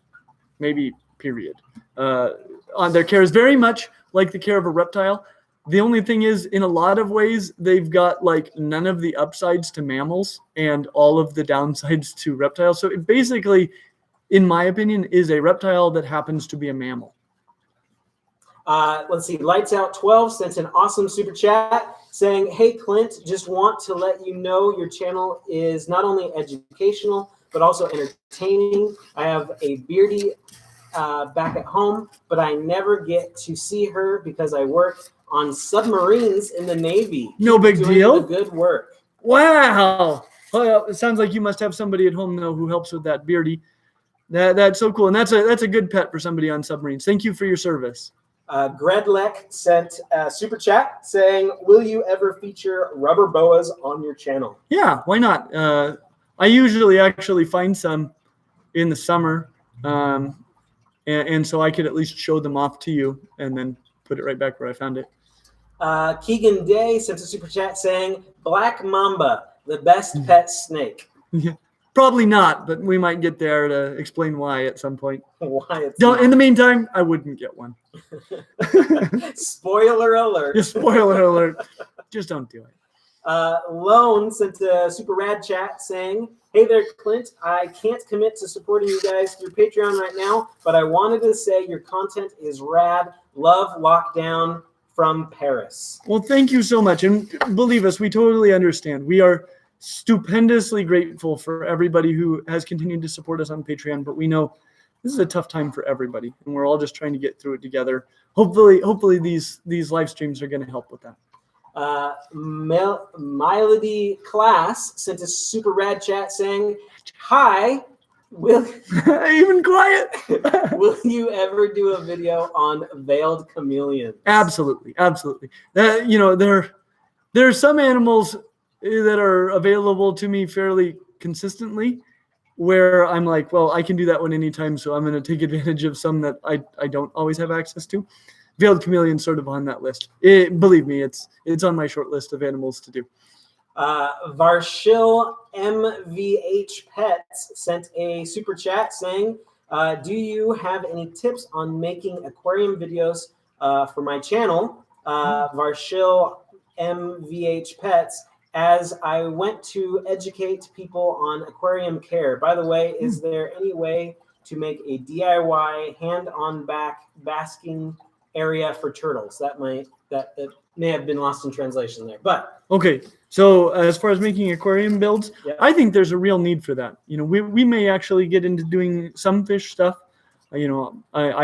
maybe period. Their care is very much like the care of a reptile. The only thing is, in a lot of ways, they've got like none of the upsides to mammals and all of the downsides to reptiles. So it basically, in my opinion, is a reptile that happens to be a mammal. Let's see. Lights Out 12 sent an awesome super chat saying, hey, Clint, just want to let you know your channel is not only educational, but also entertaining. I have a beardy back at home, but I never get to see her because I work on submarines in the Navy. No big deal. The good work. Wow. Well, it sounds like you must have somebody at home though who helps with that beardy. That's so cool, and that's a good pet for somebody on submarines. Thank you for your service. Gredlek sent a super chat saying, will you ever feature rubber boas on your channel? Yeah, why not? I usually actually find some in the summer, and so I could at least show them off to you and then put it right back where I found it. Keegan Day sent a super chat saying, Black Mamba, the best pet snake. Yeah. Probably not, but we might get there to explain why at some point. Why it's Don't. In the meantime, I wouldn't get one. Spoiler alert. Just spoiler alert. Just don't do it. Lone sent a super rad chat saying, "Hey there, Clint. I can't commit to supporting you guys through Patreon right now, but I wanted to say your content is rad. Love Lockdown from Paris." Well, thank you so much. And believe us, we totally understand. We are stupendously grateful for everybody who has continued to support us on Patreon, but we know this is a tough time for everybody, and we're all just trying to get through it together. Hopefully these live streams are going to help with that. Melody Class sent a super rad chat saying, "Hi, will Even quiet. will you ever do a video on veiled chameleons?" Absolutely. That, there are some animals that are available to me fairly consistently, where I'm like, well, I can do that one anytime, so I'm going to take advantage of some that I don't always have access to. Veiled chameleon sort of on that list. Believe me, it's on my short list of animals to do. Varshil MVH Pets sent a super chat saying, "Do you have any tips on making aquarium videos for my channel?" Varshil MVH Pets, as I went to educate people on aquarium care. By the way, is there any way to make a DIY hand-on back basking area for turtles? That may have been lost in translation there, but okay. So as far as making aquarium builds, yeah. I think there's a real need for that. We may actually get into doing some fish stuff. I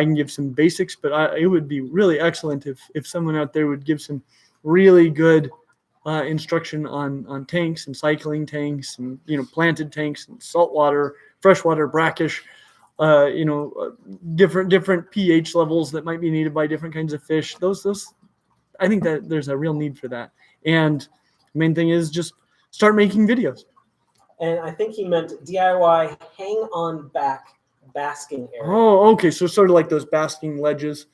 can give some basics, but it would be really excellent if someone out there would give some really good instruction on tanks and cycling tanks and planted tanks and saltwater, freshwater, brackish. Different pH levels that might be needed by different kinds of fish. Those, I think that there's a real need for that. And the main thing is just start making videos. And I think he meant DIY hang on back basking area. Oh, okay. So sort of like those basking ledges.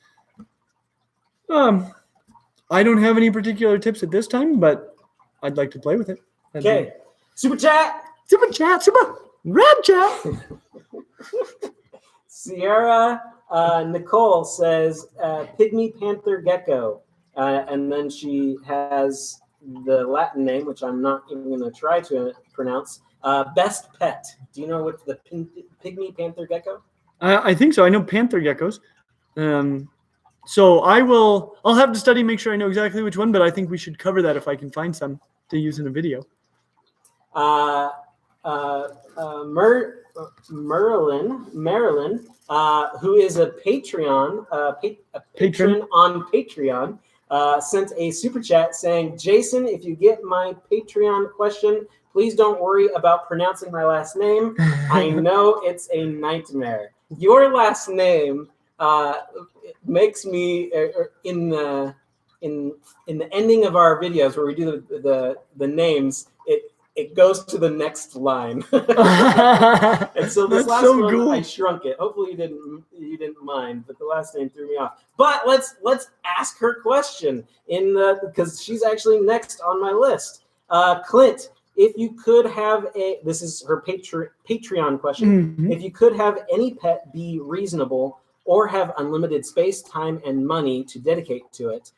I don't have any particular tips at this time, but I'd like to play with it. Okay. Super chat. Super red chat. Sierra Nicole says pygmy panther gecko, and then she has the Latin name, which I'm not even going to try to pronounce. Best pet. Do you know what the pygmy panther gecko? I think so. I know panther geckos. So I'll have to study, make sure I know exactly which one, but I think we should cover that if I can find some to use in a video. Marilyn, who is a patron on Patreon, sent a super chat saying, "Jason, if you get my Patreon question, please don't worry about pronouncing my last name. I know it's a nightmare. Your last name makes me in the ending of our videos where we do the names, it goes to the next line." And so this last one, cool. I shrunk it. Hopefully you didn't mind, but the last name threw me off. But let's ask her question because she's actually next on my list. Clint, if you could have this is her Patreon question. Mm-hmm. If you could have any pet be reasonable or have unlimited space, time, and money to dedicate to it,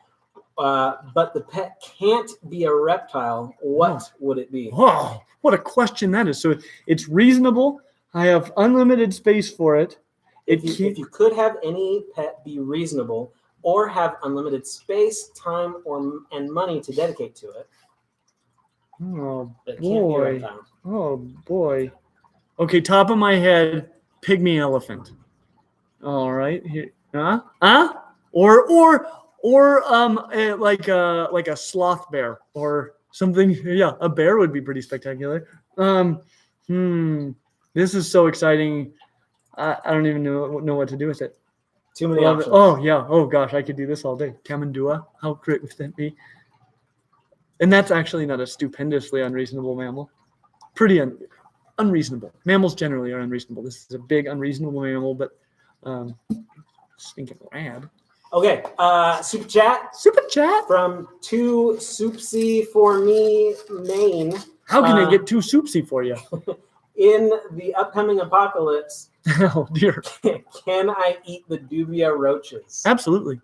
but the pet can't be a reptile, what would it be? Oh, what a question that is. So it's reasonable. I have unlimited space for it. If you could have any pet be reasonable or have unlimited space, time, and money to dedicate to it. Oh, boy. Oh, boy. Okay, top of my head, pygmy elephant. All right. Here. Or like a sloth bear or something. Yeah, a bear would be pretty spectacular. This is so exciting. I don't even know what to do with it. Too many options. Oh yeah. Oh gosh, I could do this all day. Kamandua. How great would that be? And that's actually not a stupendously unreasonable mammal. Pretty unreasonable. Mammals generally are unreasonable. This is a big unreasonable mammal, but stinking rad. Okay, super chat from Too Soupsy for Me, Maine. How can it get too soupsy for you? Mm-hmm. In the upcoming apocalypse, Oh dear. can I eat the dubia roaches? Absolutely.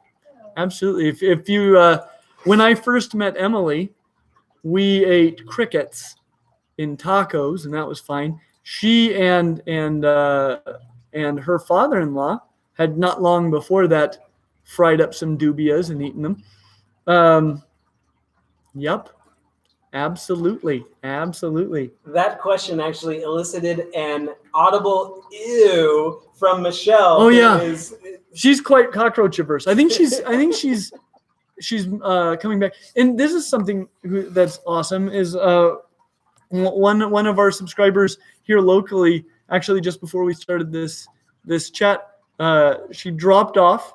Absolutely. If you, when I first met Emily, we ate crickets in tacos, and that was fine. She and her father-in-law had not long before that fried up some dubias and eaten them. Yep, absolutely, absolutely. That question actually elicited an audible ew from Michelle. Oh yeah, who she's quite cockroach averse. I think she's coming back, and this is something that's awesome. Is one of our subscribers here locally, actually just before we started this chat, she dropped off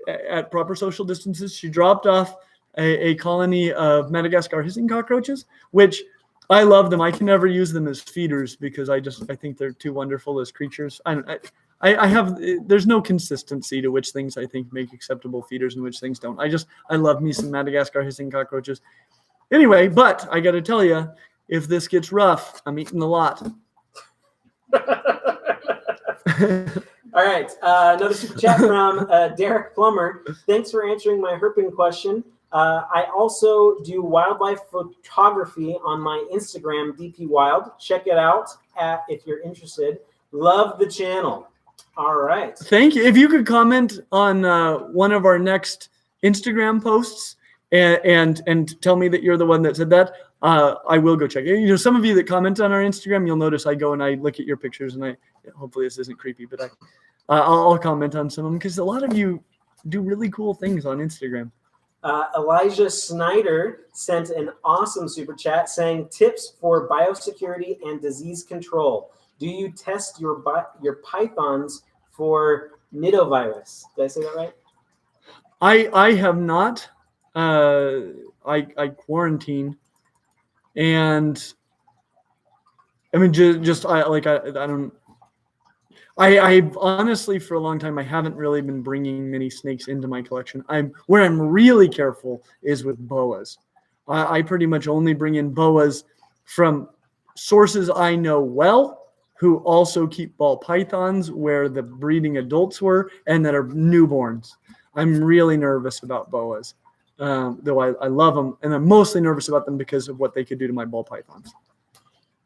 at proper social distances. She dropped off a colony of Madagascar hissing cockroaches, which I love them. I can never use them as feeders because I think they're too wonderful as creatures. I have, there's no consistency to which things I think make acceptable feeders and which things don't. I love me some Madagascar hissing cockroaches. Anyway, but I got to tell you, if this gets rough, I'm eating a lot. All right. Another super chat from Derek Plummer. Thanks for answering my herping question. I also do wildlife photography on my Instagram, DP Wild. Check it out if you're interested. Love the channel. All right. Thank you. If you could comment on one of our next Instagram posts and tell me that you're the one that said that, I will go check it. You know, some of you that comment on our Instagram, you'll notice I go and I look at your pictures, and hopefully this isn't creepy, but I'll comment on some of them because a lot of you do really cool things on Instagram. Elijah Snyder sent an awesome super chat saying tips for biosecurity and disease control. Do you test your pythons for nidovirus? Did I say that right? I have not. I quarantine, and I mean I honestly, for a long time, I haven't really been bringing many snakes into my collection. Where I'm really careful is with boas. I pretty much only bring in boas from sources I know well, who also keep ball pythons where the breeding adults were and that are newborns. I'm really nervous about boas, though I love them, and I'm mostly nervous about them because of what they could do to my ball pythons.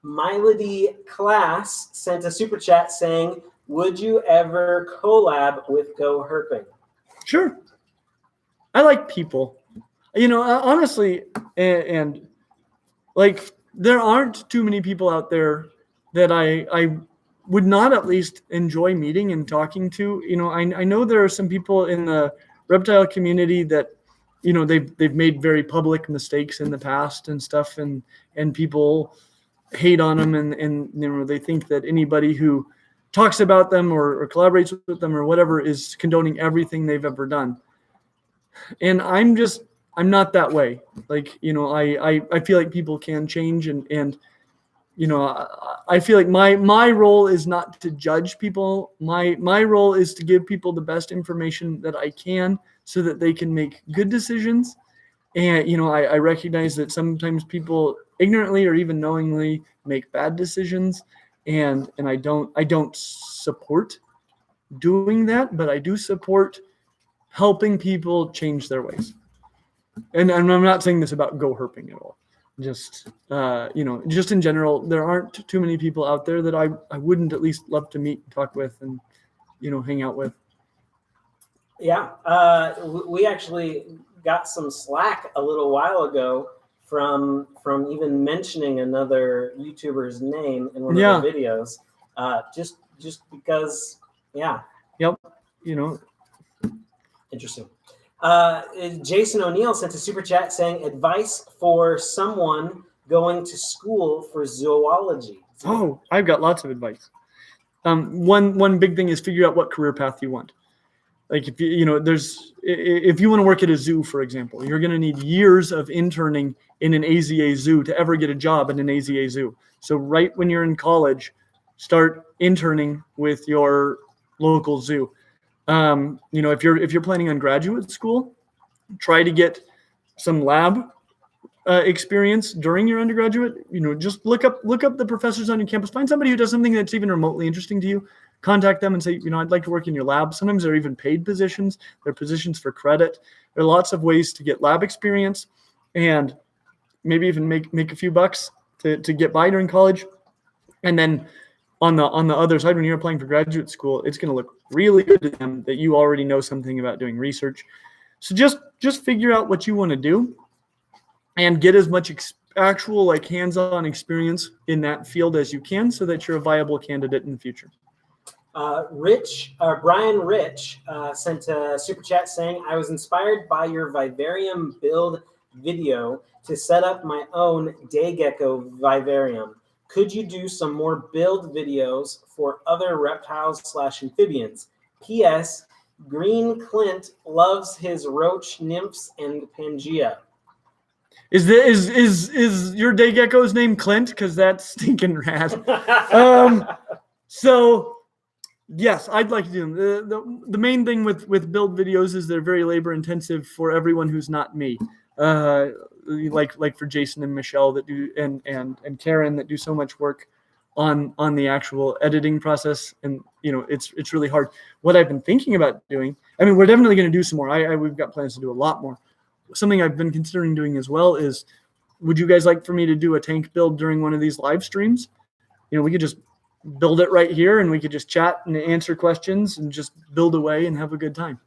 Milady Class sent a super chat saying, would you ever collab with Go Herping? Sure. I like people. You know, honestly, and like there aren't too many people out there that I would not at least enjoy meeting and talking to. You know, I know there are some people in the reptile community that, you know, they've made very public mistakes in the past and stuff, and people hate on them, and you know, they think that anybody who talks about them or collaborates with them or whatever is condoning everything they've ever done. And I'm not that way. Like, you know, I feel like people can change, and you know, I feel like my role is not to judge people. My role is to give people the best information that I can so that they can make good decisions. And, you know, I recognize that sometimes people ignorantly or even knowingly make bad decisions. And I don't support doing that, but I do support helping people change their ways. And I'm not saying this about Go Herping at all. Just, you know, just in general, there aren't too many people out there that I wouldn't at least love to meet and talk with and, you know, hang out with. Yeah. We actually got some slack a little while ago from even mentioning another YouTuber's name in one of our videos. Just because, yeah. Yep. You know. Interesting. Jason O'Neill sent a super chat saying advice for someone going to school for zoology. Oh, I've got lots of advice. One big thing is figure out what career path you want. Like if you know, if you want to work at a zoo, for example, you're going to need years of interning in an AZA zoo to ever get a job in an AZA zoo. So right when you're in college, start interning with your local zoo. You know, if you're planning on graduate school, try to get some lab experience during your undergraduate, just look up the professors on your campus. Find somebody who does something that's even remotely interesting to you. Contact them and say, I'd like to work in your lab. Sometimes they're even paid positions. They're positions for credit. There are lots of ways to get lab experience and maybe even make a few bucks to get by during college. And then on the other side, when you're applying for graduate school, it's going to look really good to them that you already know something about doing research. So just figure out what you want to do and get as much actual like hands-on experience in that field as you can so that you're a viable candidate in the future. Brian Rich sent a super chat saying, I was inspired by your vivarium build video to set up my own day gecko vivarium. Could you do some more build videos for other reptiles/amphibians? P.S. Green Clint loves his roach, nymphs, and Pangea. Is your day gecko's name Clint? Because that's stinking rad. So yes, I'd like to do them. The main thing with build videos is they're very labor intensive for everyone who's not me. Like for Jason and Michelle that do and Karen that do so much work on the actual editing process, and it's really hard. What I've been thinking about doing, we're definitely going to do some more. We've got plans to do a lot more. Something I've been considering doing as well is, would you guys like for me to do a tank build during one of these live streams? We could just build it right here and we could just chat and answer questions and just build away and have a good time.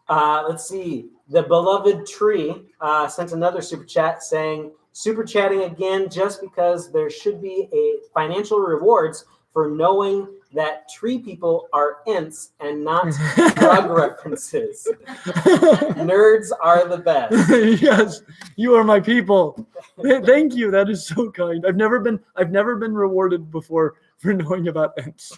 Let's see. The Beloved Tree sent another super chat saying, super chatting again just because there should be a financial rewards for knowing that tree people are Ents and not drug references. Nerds are the best. Yes, you are my people. Thank you. That is so kind. I've never been rewarded before for knowing about Ents.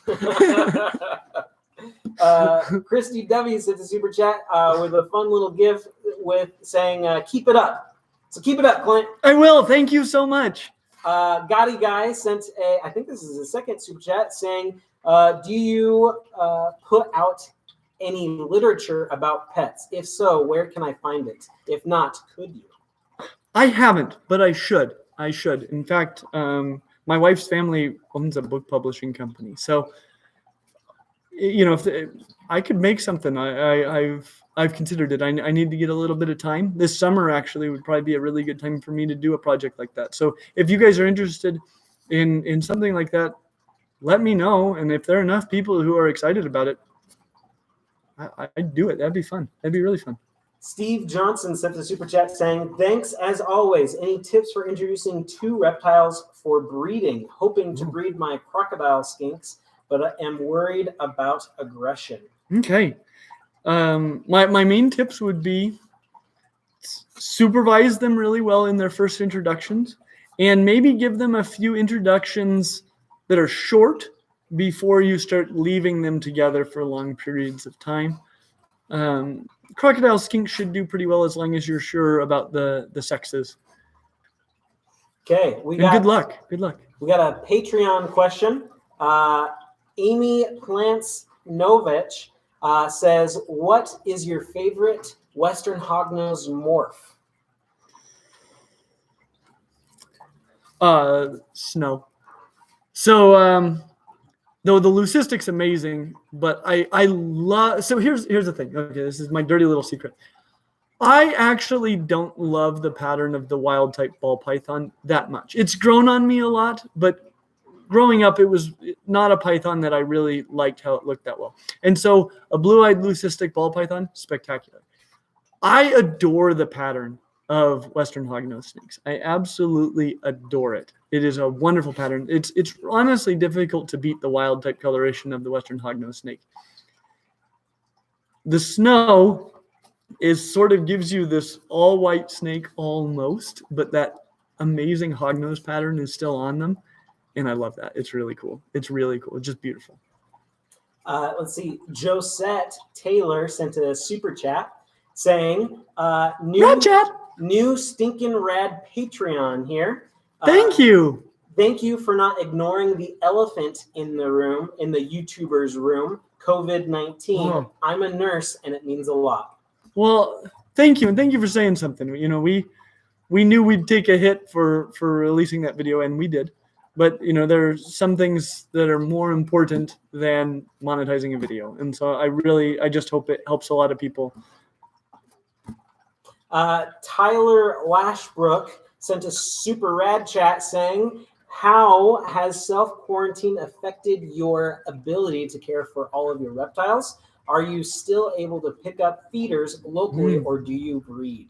Christy W sent a super chat with a fun little gif with saying, keep it up. So keep it up, Clint. I will. Thank you so much. Gotti Guy sent I think this is his second super chat saying, do you put out any literature about pets? If so, where can I find it? If not, could you? I haven't, but I should. In fact, my wife's family owns a book publishing company. So, if I could make something, I've considered it. I need to get a little bit of time. This summer actually would probably be a really good time for me to do a project like that. So if you guys are interested in something like that, let me know. And if there are enough people who are excited about it, I'd do it. That'd be fun. That'd be really fun. Steve Johnson sent a super chat saying, thanks as always. Any tips for introducing 2 reptiles for breeding? Hoping to breed my crocodile skinks, but I am worried about aggression. Okay. My main tips would be supervise them really well in their first introductions and maybe give them a few introductions that are short before you start leaving them together for long periods of time. Crocodile skinks should do pretty well as long as you're sure about the sexes. Okay. Good luck. Good luck. We got a Patreon question. Amy Plants Novich says, what is your favorite Western hognose morph? Snow. So, though the leucistic's amazing, but I love. So here's the thing. Okay, this is my dirty little secret. I actually don't love the pattern of the wild type ball python that much. It's grown on me a lot, but growing up, it was not a python that I really liked how it looked that well. And so a blue-eyed leucistic ball python, spectacular. I adore the pattern of Western hognose snakes. I absolutely adore it. It is a wonderful pattern. It's honestly difficult to beat the wild type coloration of the Western hognose snake. The snow sort of gives you this all white snake almost, but that amazing hognose pattern is still on them. And I love that. It's really cool. It's really cool. It's just beautiful. Let's see. Josette Taylor sent a super chat saying, new stinking rad Patreon here. Thank you. Thank you for not ignoring the elephant in the room, in the YouTuber's room, COVID-19. Oh. I'm a nurse and it means a lot. Well, thank you. And thank you for saying something. we knew we'd take a hit for releasing that video, and we did. But there are some things that are more important than monetizing a video, and so I just hope it helps a lot of people. Tyler Lashbrook sent a super rad chat saying, how has self-quarantine affected your ability to care for all of your reptiles? Are you still able to pick up feeders locally, or do you breed?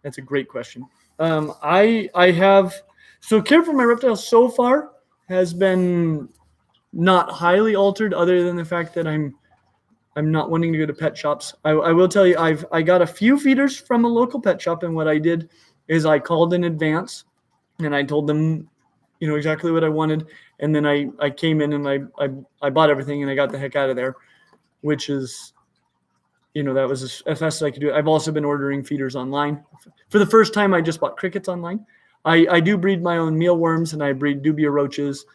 That's a great question. I have, so care for my reptiles so far has been not highly altered, other than the fact that I'm not wanting to go to pet shops. I will tell you, I got a few feeders from a local pet shop, and what I did is I called in advance and I told them, exactly what I wanted, and then I came in and I bought everything and I got the heck out of there, which is, that was as fast as I could do it. I've also been ordering feeders online. For the first time, I just bought crickets online. I do breed my own mealworms, and I breed dubia roaches.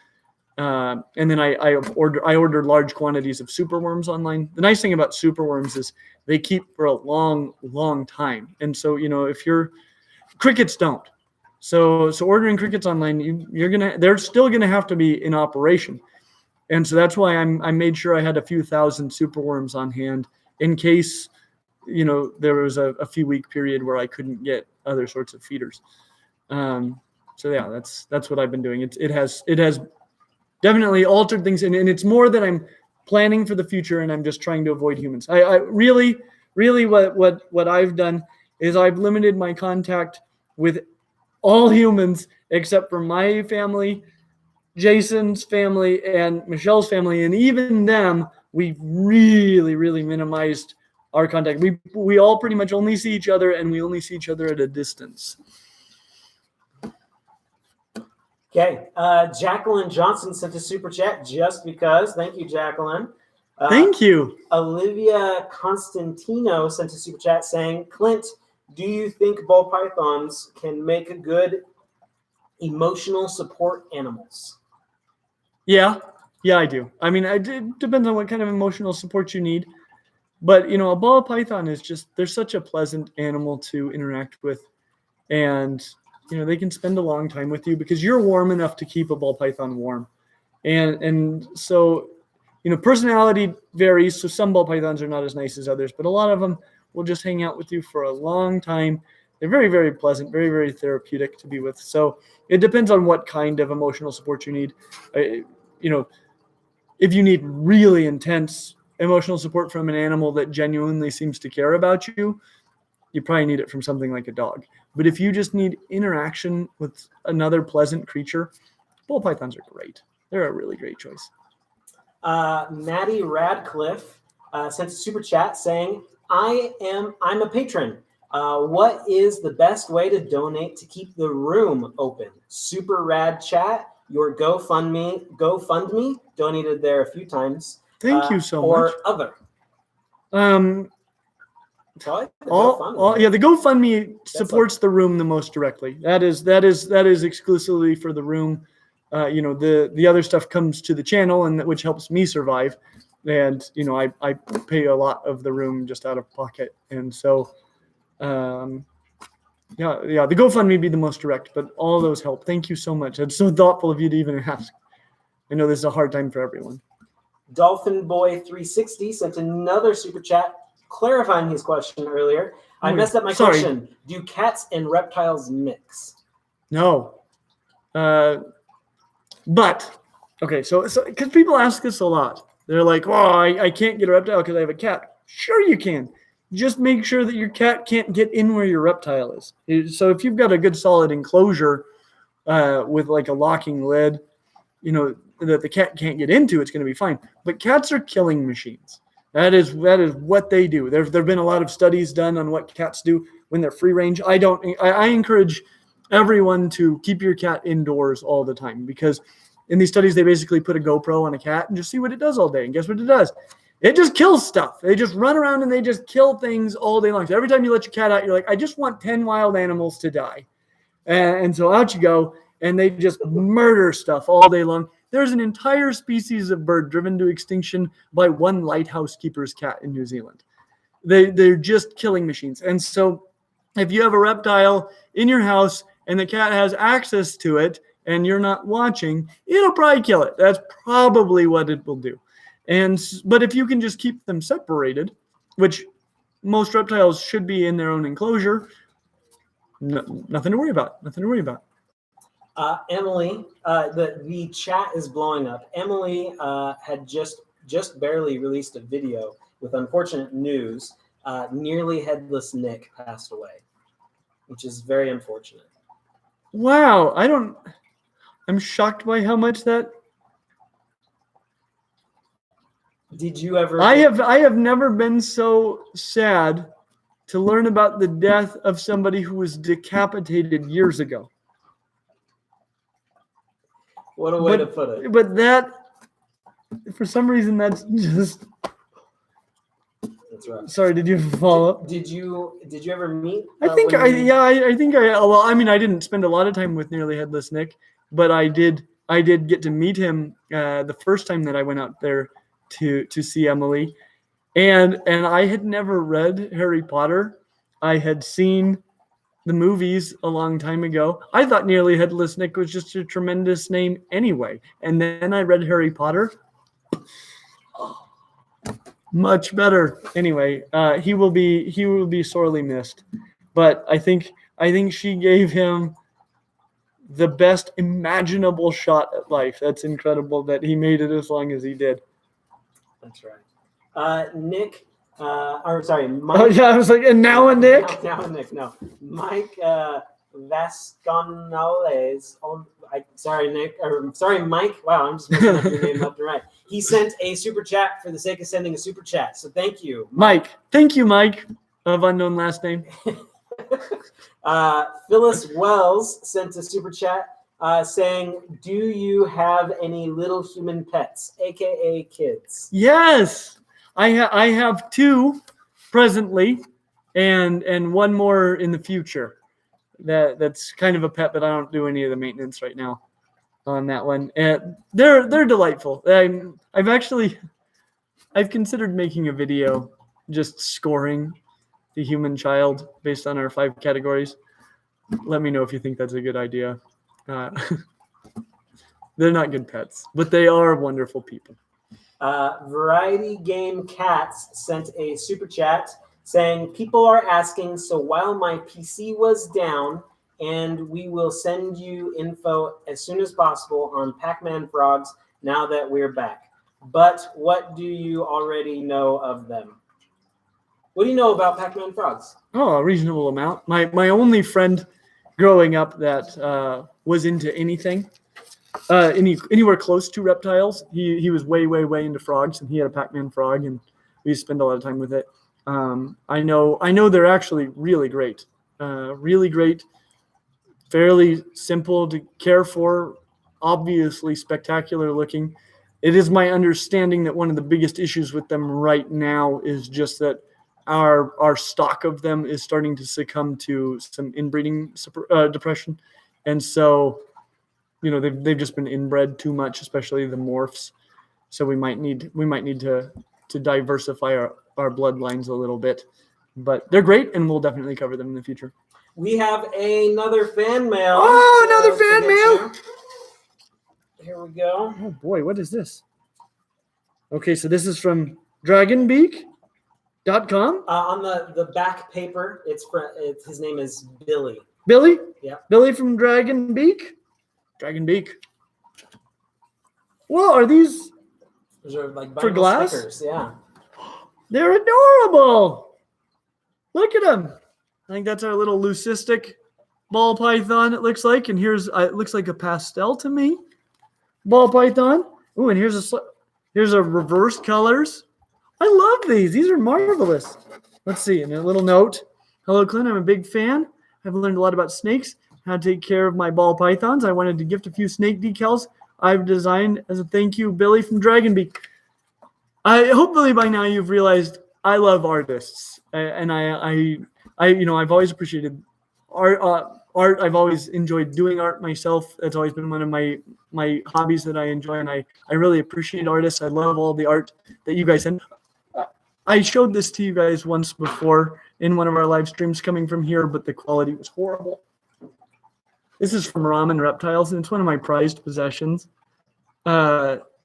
And then I order large quantities of superworms online. The nice thing about superworms is they keep for a long, long time. And so, if crickets don't. So ordering crickets online, they're still gonna have to be in operation. And so that's why I made sure I had a few thousand superworms on hand in case, there was a few week period where I couldn't get other sorts of feeders. So yeah, that's what I've been doing. It has definitely altered things, and it's more that I'm planning for the future, and I'm just trying to avoid humans. I really what I've done is I've limited my contact with all humans except for my family, Jason's family, and Michelle's family, and even them, we really minimized our contact. We all pretty much only see each other, and we only see each other at a distance. Okay, Jacqueline Johnson sent a super chat just because. Thank you, Jacqueline. Thank you. Olivia Constantino sent a super chat saying, Clint, do you think ball pythons can make good emotional support animals? Yeah, I do. I mean, it depends on what kind of emotional support you need. But, a ball python is they're such a pleasant animal to interact with. And, they can spend a long time with you because you're warm enough to keep a ball python warm. And so, personality varies. So some ball pythons are not as nice as others, but a lot of them will just hang out with you for a long time. They're very, very pleasant, very, very therapeutic to be with. So it depends on what kind of emotional support you need. If you need really intense emotional support from an animal that genuinely seems to care about you, you probably need it from something like a dog. But if you just need interaction with another pleasant creature, ball pythons are great. They're a really great choice. Maddie Radcliffe sent a super chat saying, I'm a patron. What is the best way to donate to keep the room open? Super rad chat. Your GoFundMe donated there a few times. Thank you so or much. Or other. The GoFundMe supports the room the most directly. That is exclusively for the room. The other stuff comes to the channel, and which helps me survive. And I pay a lot of the room just out of pocket, and so the GoFundMe would be the most direct, but all of those help. Thank you so much. It's so thoughtful of you to even ask. I know this is a hard time for everyone. Dolphin Boy 360 sent another super chat clarifying his question earlier. I messed up my question. Do cats and reptiles mix? No. But, okay, so because people ask us a lot. They're like, well, I can't get a reptile because I have a cat. Sure you can. Just make sure that your cat can't get in where your reptile is. So if you've got a good solid enclosure with like a locking lid, that the cat can't get into, it's going to be fine. But cats are killing machines. That is what they do. There've been a lot of studies done on what cats do when they're free range. I encourage everyone to keep your cat indoors all the time, because in these studies they basically put a GoPro on a cat and just see what it does all day. And guess what it does? It just kills stuff. They just run around and they just kill things all day long. So every time you let your cat out, you're like, I just want 10 wild animals to die. And so out you go, and they just murder stuff all day long. There's an entire species of bird driven to extinction by one lighthouse keeper's cat in New Zealand. They're just killing machines. And so if you have a reptile in your house and the cat has access to it and you're not watching, it'll probably kill it. That's probably what it will do. But if you can just keep them separated, which most reptiles should be in their own enclosure, nothing to worry about. Nothing to worry about. Emily, the chat is blowing up. Emily had just barely released a video with unfortunate news. Nearly headless Nick passed away, which is very unfortunate. Wow, I'm shocked by how much that. Did you ever? I have never been so sad to learn about the death of somebody who was decapitated years ago. What a way to put it. But that, for some reason, that's just. That's right. Sorry, did you follow up? Did you ever meet? I think well, I mean, I didn't spend a lot of time with Nearly Headless Nick, but I did get to meet him the first time that I went out there to see Emily, and I had never read Harry Potter. I had seen the movies a long time ago. I thought Nearly Headless Nick was just a tremendous name anyway, and then I read Harry Potter. Much better. Anyway, he will be sorely missed, but I think she gave him the best imaginable shot at life. That's incredible that he made it as long as he did. That's right. Nick, Mike. Oh yeah, I was like, and now a Nick. Now a Nick. No, Mike Vasconales. Sorry, Nick. Or sorry, Mike. Wow, I'm just messing up your name left and right. He sent a super chat for the sake of sending a super chat. So thank you, Mike. Thank you, Mike, of unknown last name. Phyllis Wells sent a super chat saying, "Do you have any little human pets, aka kids?" Yes, I have two presently, and one more in the future. That's kind of a pet, but I don't do any of the maintenance right now on that one. And they're delightful. I've considered making a video just scoring the human child based on our 5 categories. Let me know if you think that's a good idea. They're not good pets, but they are wonderful people. Variety Game Cats sent a super chat saying, "People are asking, so while my PC was down, and we will send you info as soon as possible on Pac-Man frogs now that we're back. But what do you already know of them?" What do you know about Pac-Man frogs? Oh, a reasonable amount. My only friend growing up that was into anything, anywhere close to reptiles, he was way into frogs, and he had a Pac-Man frog, and we used to spend a lot of time with it. I know they're actually really great, fairly simple to care for, obviously spectacular looking. It is my understanding that one of the biggest issues with them right now is just that our stock of them is starting to succumb to some inbreeding depression, and so they've just been inbred too much, especially the morphs. So we might need to diversify our bloodlines a little bit, but they're great, and we'll definitely cover them in the future. We have another fan mail. Oh, another fan mail. Here we go. Oh boy, what is this? Okay, so this is from dragonbeak.com. On the back paper, his name is Billy. Billy? Yeah. Billy from Dragonbeak. Dragonbeak. Well, are these like for glass? Stickers. Yeah. They're adorable. Look at them. I think that's our little leucistic ball python, it looks like. And it looks like a pastel to me. Ball python. Ooh, and here's a reverse colors. I love these. These are marvelous. Let's see. And a little note. Hello, Clint. I'm a big fan. I've learned a lot about snakes, how to take care of my ball pythons. I wanted to gift a few snake decals I've designed as a thank you, Billy from Dragonbeak. Hopefully by now you've realized I love artists, and I've always appreciated art. I've always enjoyed doing art myself. That's always been one of my hobbies that I enjoy, and I really appreciate artists. I love all the art that you guys send. I showed this to you guys once before in one of our live streams coming from here, but the quality was horrible. This is from Ramen Reptiles, and it's one of my prized possessions.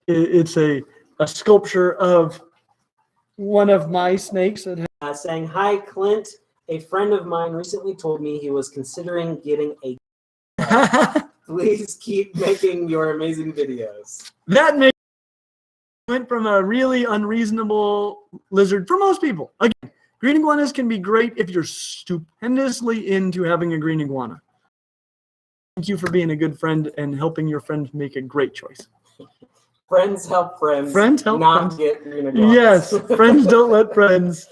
It's a sculpture of one of my snakes that saying, hi, Clint. A friend of mine recently told me he was considering getting a please keep making your amazing videos. That went from a really unreasonable lizard for most people. Again, green iguanas can be great if you're stupendously into having a green iguana. Thank you for being a good friend and helping your friend make a great choice. Friends help friends. Friends help not friends. Get green iguanas. Yes, friends don't let friends.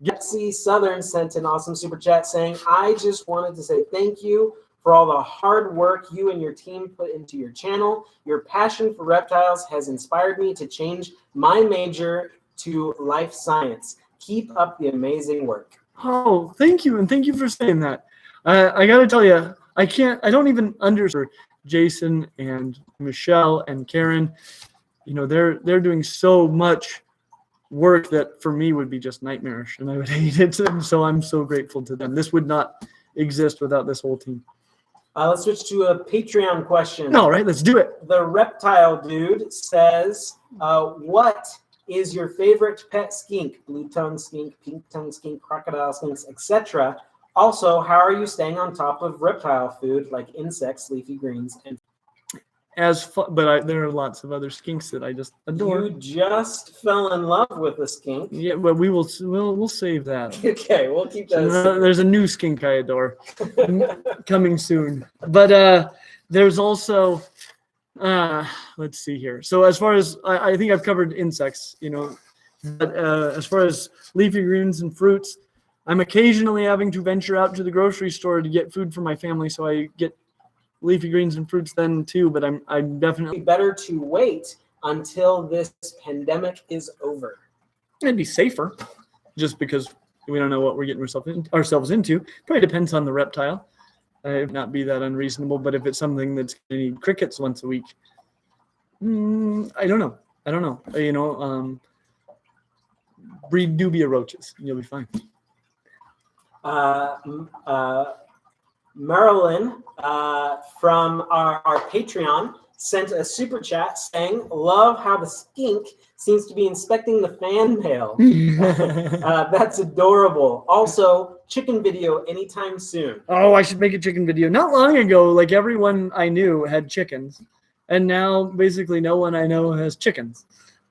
Betsy Southern sent an awesome super chat saying, I just wanted to say thank you for all the hard work you and your team put into your channel. Your passion for reptiles has inspired me to change my major to life science. Keep up the amazing work. Oh, thank you. And thank you for saying that. I got to tell you, I don't even understand Jason and Michelle and Karen. You know, they're doing so much work that for me would be just nightmarish and I would hate it. And so I'm so grateful to them. This would not exist without this whole team. Let's switch to a Patreon question. All right, let's do it. The reptile dude says, what is your favorite pet skink? Blue tongue skink, pink tongue skink, crocodile skinks, etc. Also, how are you staying on top of reptile food like insects, leafy greens, and there are lots of other skinks that I just adore. You just fell in love with a skink. Yeah, but we'll save that. Okay, we'll keep that. There's a new skink I adore coming soon. But there's also let's see here. So as far as I think I've covered insects, you know, but as far as leafy greens and fruits, I'm occasionally having to venture out to the grocery store to get food for my family, so I get leafy greens and fruits then too, but I'm definitely better to wait until this pandemic is over. It'd be safer, just because we don't know what we're getting ourselves into. Probably depends on the reptile. It not be that unreasonable, but if it's something that's going to need crickets once a week, I don't know. You know, breed dubia roaches, you'll be fine. Marilyn from our Patreon sent a super chat saying, love how the skink seems to be inspecting the fan mail. That's adorable. Also, chicken video anytime soon. Oh, I should make a chicken video. Not long ago, like everyone I knew had chickens, and now basically no one I know has chickens.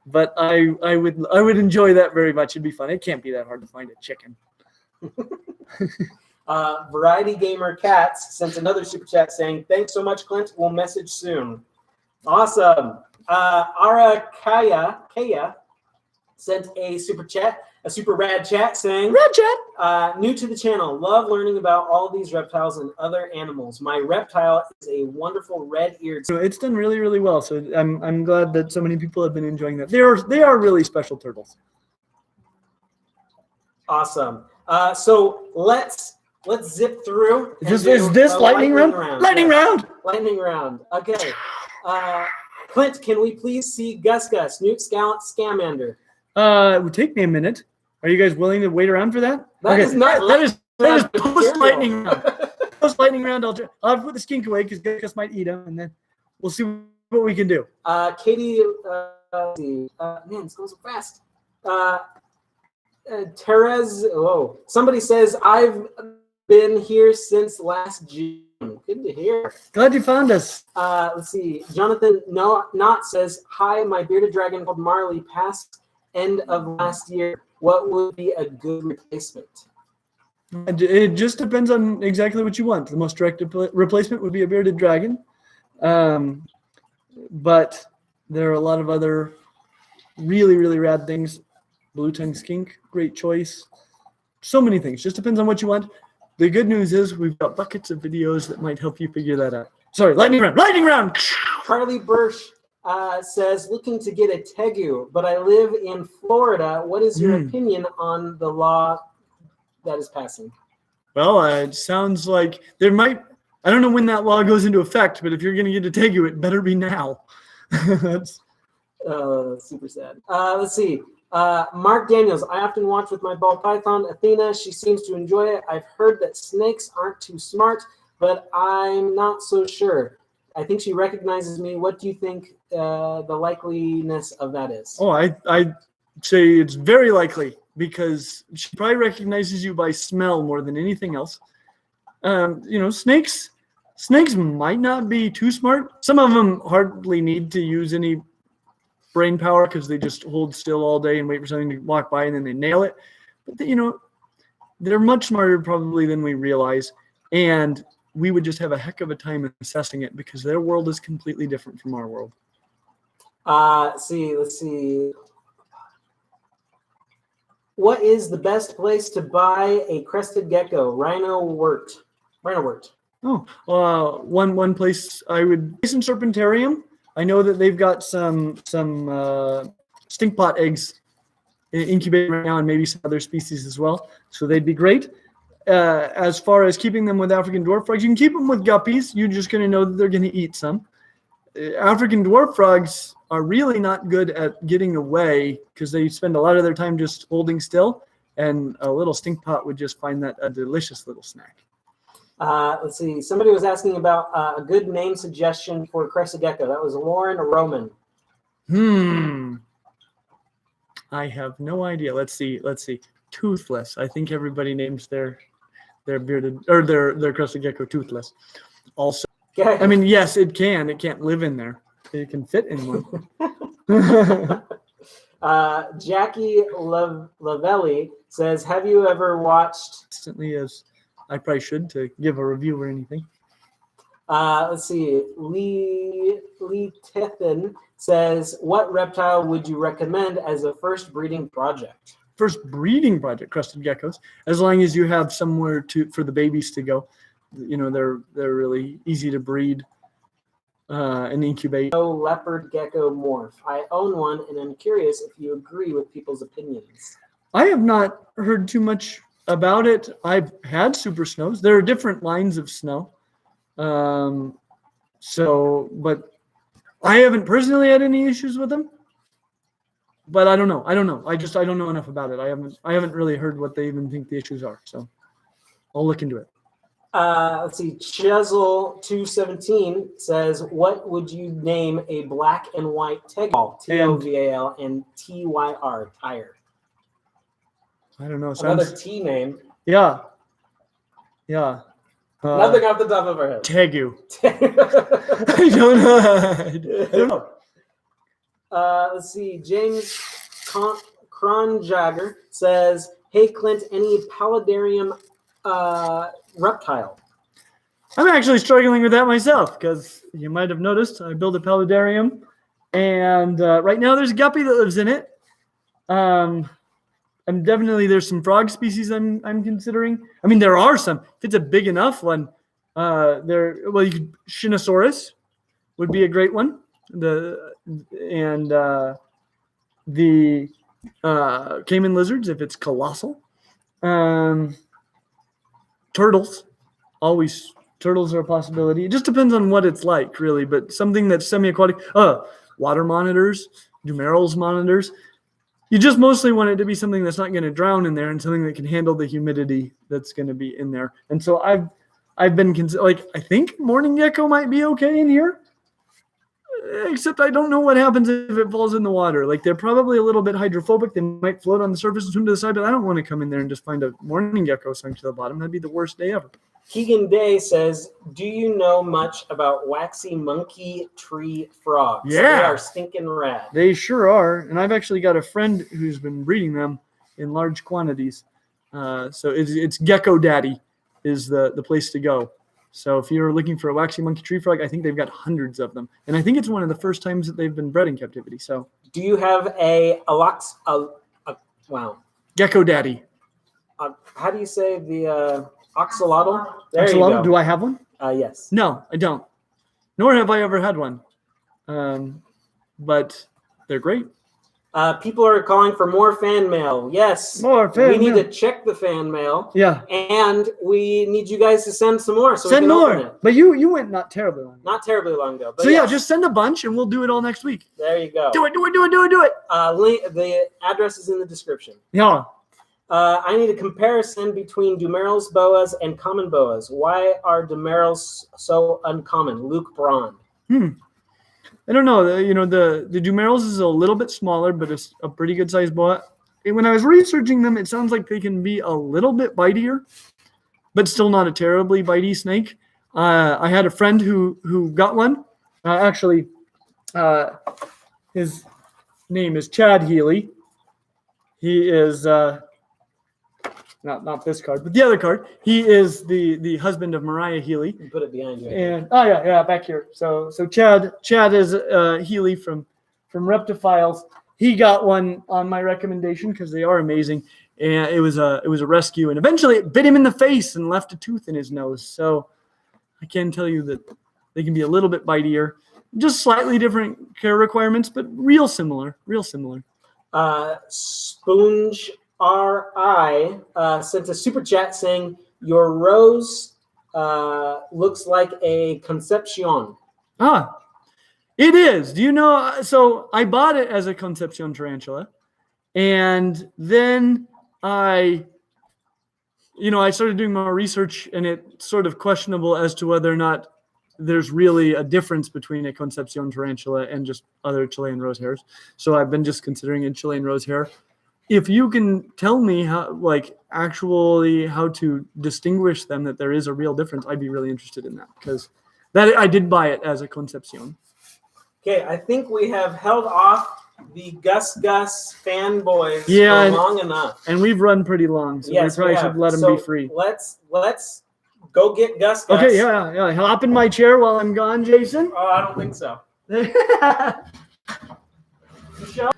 But I would enjoy that very much. It'd be fun. It can't be that hard to find a chicken. Variety Gamer Cats sent another super chat saying, thanks so much, Clint. We'll message soon. Awesome. Ara Kaya sent a super rad chat saying, Rad chat. New to the channel, love learning about all these reptiles and other animals. My reptile is a wonderful red-eared. So it's done really, really well. So I'm glad that so many people have been enjoying that. They are really special turtles. Awesome. So let's zip through. Is this lightning round? Lightning round. Lightning round. Okay. Clint, can we please see Gus Gus, Newt Scamander? It would take me a minute. Are you guys willing to wait around for that? That is post lightning round. Post lightning round. I'll have to put the skink away because Gus might eat him, and then we'll see what we can do. Katie, man, it's going so fast. Therese, somebody says, I've been here since last June. Good to hear. Glad you found us. Let's see. Jonathan Knott says, hi, my bearded dragon called Marley passed end of last year. What would be a good replacement? It just depends on exactly what you want. The most direct replacement would be a bearded dragon. But there are a lot of other really, really rad things. Blue tongue skink, great choice. So many things. Just depends on what you want. The good news is we've got buckets of videos that might help you figure that out. Sorry, lightning round. Lightning round. Carly Birch says, looking to get a tegu, but I live in Florida. What is your opinion on the law that is passing? Well, it sounds like there might. I don't know when that law goes into effect, but if you're going to get a tegu, it better be now. That's super sad. Let's see. Mark Daniels, I often watch with my ball python, Athena. She seems to enjoy it. I've heard that snakes aren't too smart, but I'm not so sure. I think she recognizes me. What do you think the likeliness of that is? Oh, I'd say it's very likely because she probably recognizes you by smell more than anything else. Snakes might not be too smart. Some of them hardly need to use any brain power because they just hold still all day and wait for something to walk by and then they nail it. But they're much smarter probably than we realize, and we would just have a heck of a time assessing it because their world is completely different from our world. Let's see. What is the best place to buy a crested gecko? Rhino Wort. Oh, one place I would place in Serpentarium. I know that they've got some stink pot eggs incubated right now, and maybe some other species as well. So they'd be great. As far as keeping them with African dwarf frogs, you can keep them with guppies. You're just going to know that they're going to eat some. African dwarf frogs are really not good at getting away because they spend a lot of their time just holding still, and a little stink pot would just find that a delicious little snack. Let's see. Somebody was asking about a good name suggestion for crested gecko. That was Lauren Roman. I have no idea. Let's see. Toothless. I think everybody names their bearded or their crested gecko toothless. Also, Okay. I mean, yes, it can. It can't live in there. It can fit in one. Jackie Lavelli says, "Have you ever watched?" Instantly, as I probably should to give a review or anything. Let's see. Lee Tethin says, "What reptile would you recommend as a first breeding project?" First breeding project, crested geckos. As long as you have somewhere for the babies to go, they're really easy to breed and incubate. No leopard gecko morph. I own one, and I'm curious if you agree with people's opinions. I have not heard too much about it. I've had super snows. There are different lines of snow. But I haven't personally had any issues with them. But I don't know. I don't know enough about it. I haven't really heard what they even think the issues are. So I'll look into it. Let's see. Chisel 217 says, "What would you name a black and white tegu? TOVAL and TYR tire." I don't know. Another T name. Yeah. Nothing off the top of our head. Tegu. I don't know. Let's see. James Kronjagger says, "Hey Clint, any paludarium reptile?" I'm actually struggling with that myself because you might have noticed I built a paludarium, and right now there's a guppy that lives in it. And definitely there's some frog species I'm considering. I mean, there are some. If it's a big enough one, Shinosaurus would be a great one. The Caiman lizards, if it's colossal. Turtles are a possibility. It just depends on what it's like, really. But something that's semi-aquatic. Water monitors, Dumerals monitors. You just mostly want it to be something that's not going to drown in there and something that can handle the humidity that's going to be in there. And so I've been I think morning gecko might be okay in here, except I don't know what happens if it falls in the water. Like, they're probably a little bit hydrophobic. They might float on the surface and swim to the side, but I don't want to come in there and just find a morning gecko sunk to the bottom. That'd be the worst day ever. Keegan Day says, "Do you know much about waxy monkey tree frogs?" Yeah. They are stinking rad. They sure are. And I've actually got a friend who's been breeding them in large quantities. So it's Gecko Daddy is the place to go. So if you're looking for a waxy monkey tree frog, I think they've got hundreds of them. And I think it's one of the first times that they've been bred in captivity. So do you have Gecko Daddy. How do you say the axolotl? There Axolotl? you go. Do I have one? Yes. No, I don't. Nor have I ever had one. But they're great. People are calling for more fan mail. Yes. More fan We need mail. to check the fan mail. Yeah. And we need you guys to send some more so Send we can more. open it. But you went not terribly long. Not terribly long ago. But So yes. just send a bunch and we'll do it all next week. There you go. Do it. The address is in the description. Yeah. I need a comparison between Dumerils boas and common boas. Why are Dumerils so uncommon? Luke Braun. I don't know. The Dumerils is a little bit smaller, but it's a pretty good sized boa. And when I was researching them, it sounds like they can be a little bit bitier, but still not a terribly bitey snake. I had a friend who got one. His name is Chad Healy. He is not this card, but the other card. He is the husband of Mariah Healy. You put it behind you. And back here. So Chad is Healy from Reptiles. He got one on my recommendation because they are amazing. And it was a rescue, and eventually it bit him in the face and left a tooth in his nose. So I can tell you that they can be a little bit bitier, just slightly different care requirements, but real similar. Spoonge RI sent a super chat saying your rose looks like a Concepcion. It is. Do you know? So I bought it as a Concepcion tarantula, and then I started doing more research, and it's sort of questionable as to whether or not there's really a difference between a Concepcion tarantula and just other Chilean rose hares. So I've been just considering a Chilean rose hare. If you can tell me how to distinguish them, that there is a real difference, I'd be really interested in that, because I did buy it as a Concepcion. Okay, I think we have held off the Gus fanboys for long enough. And we've run pretty long, so we probably should let them be free. Let's go get Gus. Okay, yeah. Hop in my chair while I'm gone, Jason. Oh, I don't think so. Michelle?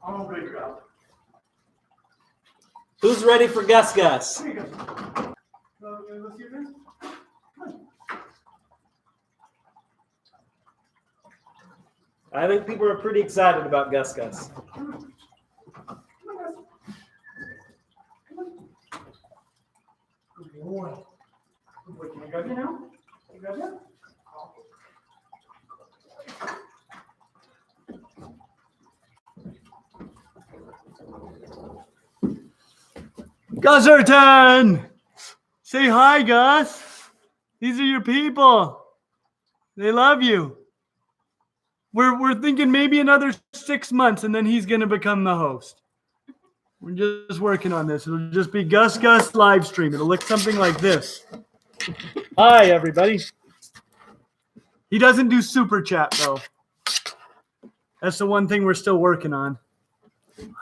Oh, good crowd. Who's ready for Gus? Let's see this. I think people are pretty excited about Gus. Good boy. Can I grab you now? Can I grab you? Gusserton! Say hi, Gus. These are your people. They love you. We're thinking maybe another 6 months, and then he's going to become the host. We're just working on this. It'll just be Gus live stream. It'll look something like this. Hi, everybody. He doesn't do super chat, though. That's the one thing we're still working on.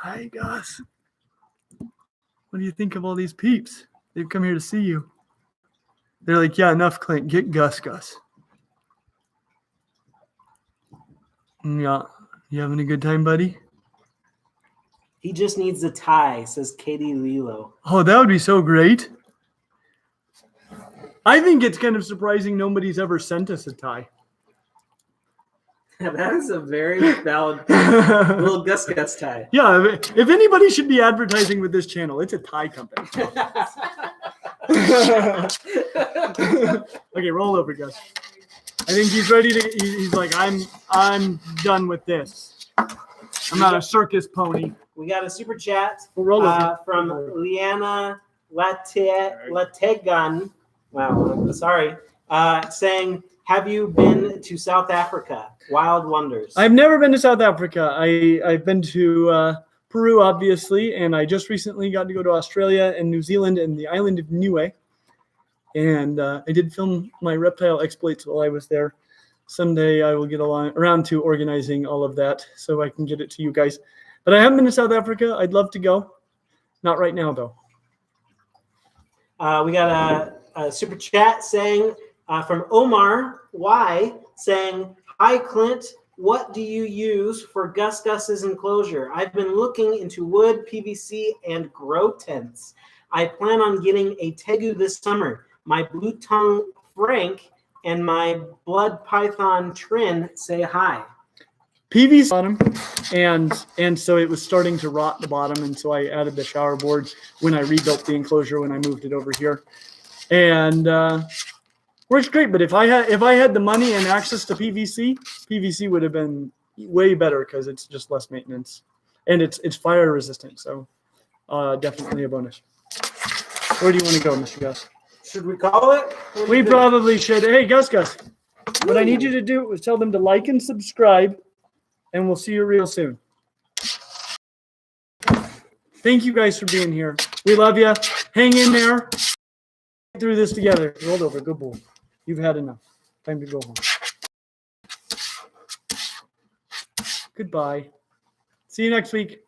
Hi, Gus. What do you think of all these peeps? They've come here to see you. They're like, yeah, enough, Clint. Get Gus. Yeah. You having a good time, buddy? He just needs a tie, says Katie Lilo. Oh, that would be so great. I think it's kind of surprising nobody's ever sent us a tie. That is a very valid little Gus tie. Yeah, if anybody should be advertising with this channel, it's a tie company. Okay, roll over, Gus. I think he's ready to. He's like, I'm done with this. I'm not a circus pony. We got a super chat from Liana Lategan. Wow, sorry. Saying, have you been to South Africa? Wild Wonders. I've never been to South Africa. I've been to Peru, obviously, and I just recently got to go to Australia and New Zealand and the island of Niue. And I did film my reptile exploits while I was there. Someday I will get around to organizing all of that so I can get it to you guys. But I haven't been to South Africa. I'd love to go. Not right now, though. We got a super chat saying from Omar Y saying, hi, Clint. What do you use for Gus's enclosure? I've been looking into wood, PVC, and grow tents. I plan on getting a tegu this summer. My blue tongue Frank and my blood python Trin say hi. PVC bottom, and so it was starting to rot the bottom, and so I added the shower board when I rebuilt the enclosure when I moved it over here, and works great. But if I had the money and access to PVC would have been way better because it's just less maintenance, and it's fire resistant, so definitely a bonus. Where do you want to go, Mr. Gus? Should we call it? We probably should. Hey, Gus, what I need you to do is tell them to like and subscribe, and we'll see you real soon. Thank you guys for being here. We love you. Hang in there. Get through this together. Roll over. Good boy. You've had enough. Time to go home. Goodbye. See you next week.